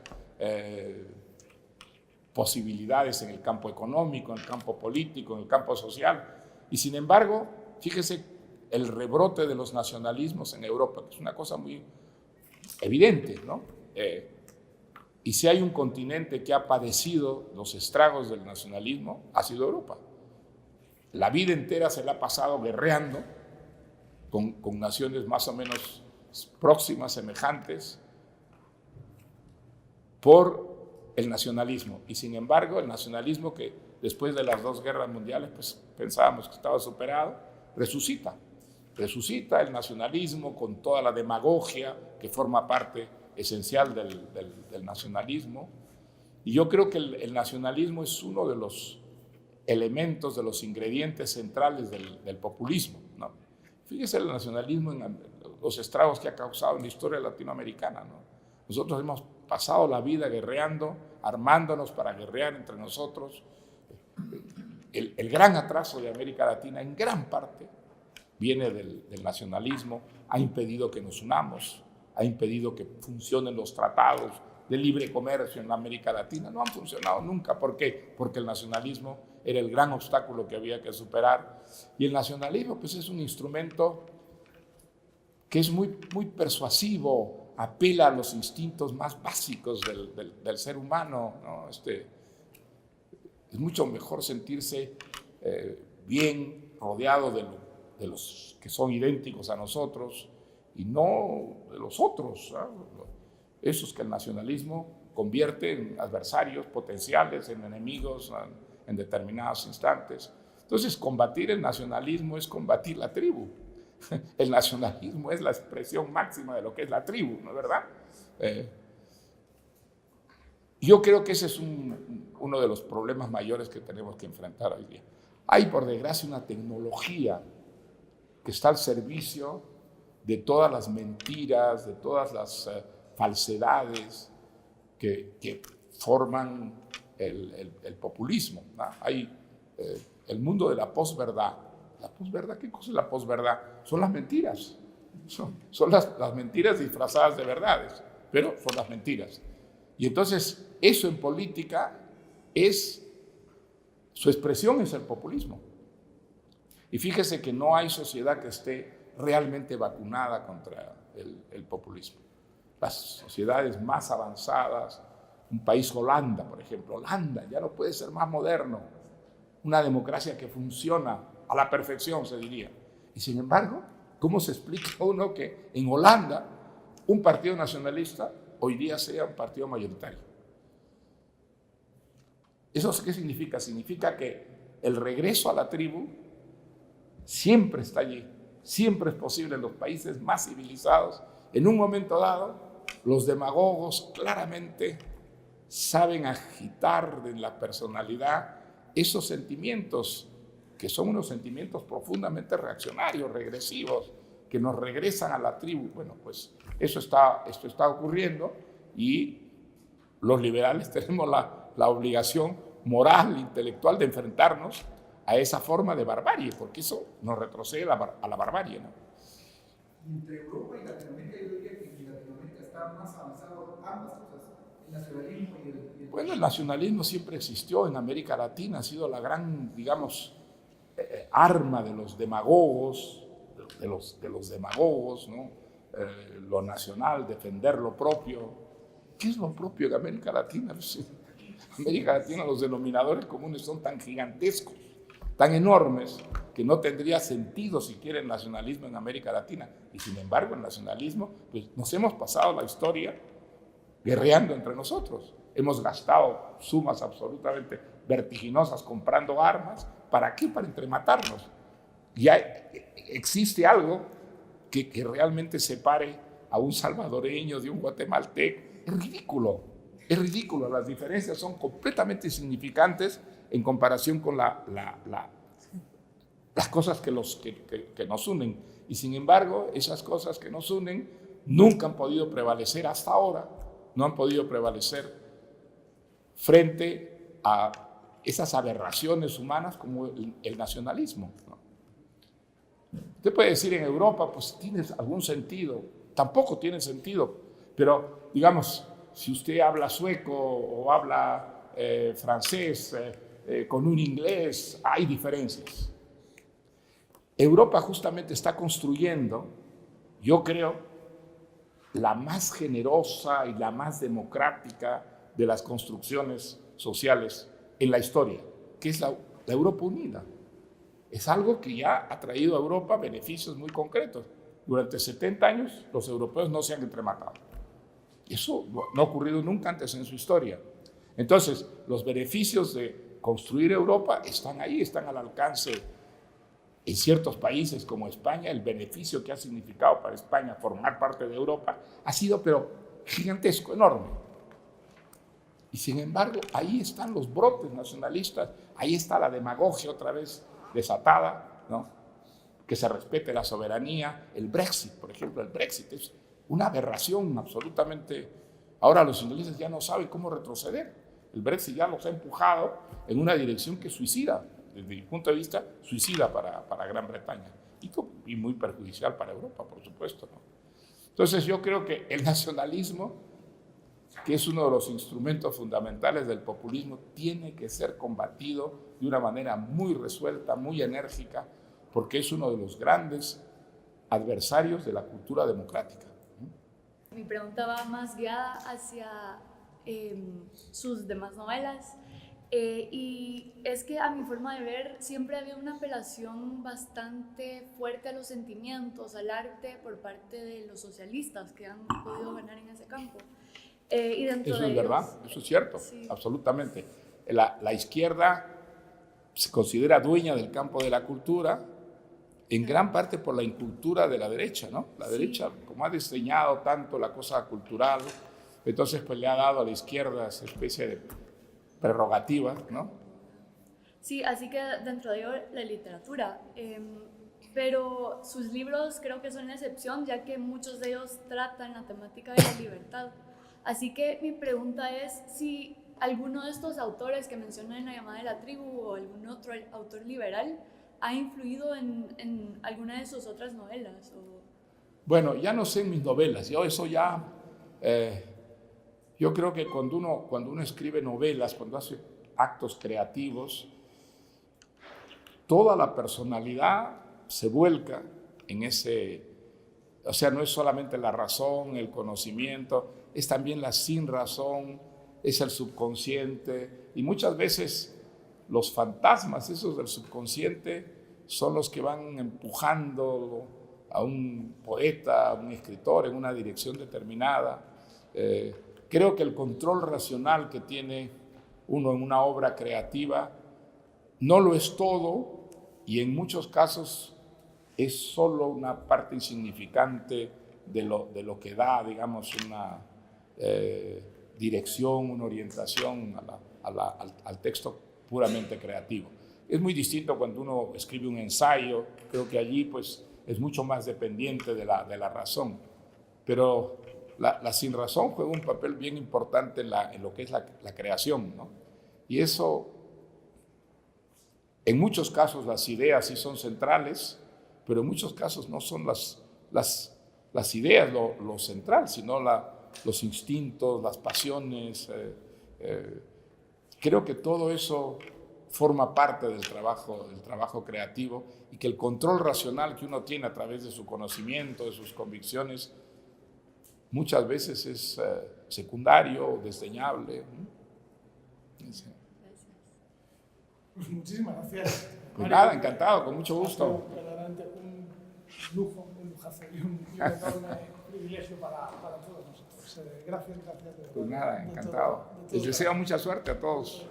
posibilidades en el campo económico, en el campo político, en el campo social. Y sin embargo, fíjese el rebrote de los nacionalismos en Europa, que es una cosa muy evidente, ¿no? Y si hay un continente que ha padecido los estragos del nacionalismo, ha sido Europa. La vida entera se la ha pasado guerreando con naciones más o menos próximas, semejantes, por el nacionalismo. Y sin embargo, el nacionalismo que después de las 2 guerras mundiales, pues pensábamos que estaba superado, resucita el nacionalismo con toda la demagogia que forma parte esencial del nacionalismo. Y yo creo que el nacionalismo es uno de los elementos, de los ingredientes centrales del populismo, ¿no? Fíjese el nacionalismo en los estragos que ha causado en la historia latinoamericana, ¿no? Nosotros hemos pasado la vida guerreando, armándonos para guerrear entre nosotros. El gran atraso de América Latina en gran parte viene del nacionalismo, ha impedido que nos unamos, ha impedido que funcionen los tratados de libre comercio en la América Latina. No han funcionado nunca. ¿Por qué? Porque el nacionalismo era el gran obstáculo que había que superar. Y el nacionalismo pues, es un instrumento que es muy persuasivo, apela a los instintos más básicos del ser humano, ¿no? Es mucho mejor sentirse bien rodeado de los que son idénticos a nosotros y no de los otros, ¿no? Esos que el nacionalismo convierte en adversarios potenciales, en enemigos en determinados instantes. Entonces, combatir el nacionalismo es combatir la tribu. El nacionalismo es la expresión máxima de lo que es la tribu, ¿no es verdad? Yo creo que ese es uno de los problemas mayores que tenemos que enfrentar hoy día. Hay, por desgracia, una tecnología que está al servicio de todas las mentiras, de todas las falsedades que forman el populismo, ¿no? Hay el mundo de la posverdad. ¿La posverdad? ¿Qué cosa es la posverdad? Son las mentiras. Son las mentiras disfrazadas de verdades, pero son las mentiras. Y entonces, eso en política su expresión es el populismo. Y fíjese que no hay sociedad que esté realmente vacunada contra el populismo. Las sociedades más avanzadas, un país Holanda, por ejemplo, Holanda ya no puede ser más moderno, una democracia que funciona a la perfección, se diría. Y sin embargo, ¿cómo se explica uno que en Holanda un partido nacionalista hoy día sea un partido mayoritario? ¿Eso qué significa? Significa que el regreso a la tribu siempre está allí, siempre es posible en los países más civilizados. En un momento dado, los demagogos claramente saben agitar en la personalidad esos sentimientos que son unos sentimientos profundamente reaccionarios, regresivos, que nos regresan a la tribu. Bueno, pues esto está ocurriendo y los liberales tenemos la obligación moral, intelectual de enfrentarnos a esa forma de barbarie, porque eso nos retrocede a la barbarie, ¿no? Entre Europa y Latinoamérica, yo diría que en Latinoamérica está más avanzado ambas cosas, el nacionalismo y el... Bueno, el nacionalismo siempre existió en América Latina, ha sido la gran, digamos, arma de los demagogos, ¿no? Lo nacional, defender lo propio. ¿Qué es lo propio de América Latina? En América Latina los denominadores comunes son tan gigantescos, tan enormes, que no tendría sentido siquiera el nacionalismo en América Latina. Y sin embargo, el nacionalismo, pues nos hemos pasado la historia guerreando entre nosotros. Hemos gastado sumas absolutamente vertiginosas comprando armas. ¿Para qué? Para entrematarnos. Ya existe algo que realmente separe a un salvadoreño de un guatemalteco. Es ridículo, es ridículo. Las diferencias son completamente insignificantes en comparación con las cosas que nos unen. Y sin embargo, esas cosas que nos unen nunca han podido prevalecer hasta ahora, no han podido prevalecer frente a esas aberraciones humanas como el nacionalismo, ¿no? Usted puede decir en Europa, pues tiene algún sentido, tampoco tiene sentido, pero digamos, si usted habla sueco o habla francés con un inglés, hay diferencias. Europa justamente está construyendo, yo creo, la más generosa y la más democrática de las construcciones sociales en la historia, que es la Europa unida. Es algo que ya ha traído a Europa beneficios muy concretos. Durante 70 años los europeos no se han entrematado. Eso no ha ocurrido nunca antes en su historia. Entonces, los beneficios de construir Europa están ahí, están al alcance. En ciertos países como España, el beneficio que ha significado para España formar parte de Europa ha sido, pero gigantesco, enorme. Y sin embargo, ahí están los brotes nacionalistas, ahí está la demagogia otra vez desatada, ¿no? Que se respete la soberanía. El Brexit, por ejemplo, el Brexit es una aberración absolutamente. Ahora los ingleses ya no saben cómo retroceder. El Brexit ya los ha empujado en una dirección que suicida, desde mi punto de vista, suicida para Gran Bretaña y muy perjudicial para Europa, por supuesto, ¿no? Entonces yo creo que el nacionalismo que es uno de los instrumentos fundamentales del populismo, tiene que ser combatido de una manera muy resuelta, muy enérgica, porque es uno de los grandes adversarios de la cultura democrática. Mi pregunta va más guiada hacia sus demás novelas. Y es que a mi forma de ver siempre había una apelación bastante fuerte a los sentimientos, al arte por parte de los socialistas que han podido ganar en ese campo. Y dentro Eso de es ellos, verdad, eso es cierto, sí. Absolutamente. La izquierda se considera dueña del campo de la cultura, en gran parte por la incultura de la derecha, ¿no? La derecha, como ha diseñado tanto la cosa cultural, entonces pues le ha dado a la izquierda esa especie de prerrogativa, ¿no? Sí, así que dentro de ello la literatura. Pero sus libros creo que son la excepción, ya que muchos de ellos tratan la temática de la libertad. Así que mi pregunta es si alguno de estos autores que mencioné en La llamada de la tribu o algún otro autor liberal ha influido en alguna de sus otras novelas. Bueno, ya no sé en mis novelas, yo eso ya... yo creo que cuando uno escribe novelas, cuando hace actos creativos, toda la personalidad se vuelca en ese... O sea, no es solamente la razón, el conocimiento, es también la sin razón, es el subconsciente, y muchas veces los fantasmas esos del subconsciente son los que van empujando a un poeta, a un escritor en una dirección determinada. Creo que el control racional que tiene uno en una obra creativa no lo es todo, y en muchos casos es solo una parte insignificante de lo que da, digamos, una dirección, una orientación al texto puramente creativo. Es muy distinto cuando uno escribe un ensayo, creo que allí pues es mucho más dependiente de la razón, pero la sinrazón juega un papel bien importante en lo que es la creación, ¿no? Y eso, en muchos casos las ideas sí son centrales, pero en muchos casos no son las ideas lo central, sino los instintos, las pasiones. Creo que todo eso forma parte del trabajo creativo, y que el control racional que uno tiene a través de su conocimiento, de sus convicciones, muchas veces es secundario, desdeñable. Sí. Pues muchísimas gracias. Pues nada, encantado, con mucho gusto. Verdaderamente un lujo, un lujazo y un enorme privilegio para todos nosotros. Gracias. Pues nada, encantado. Les deseo mucha suerte a todos.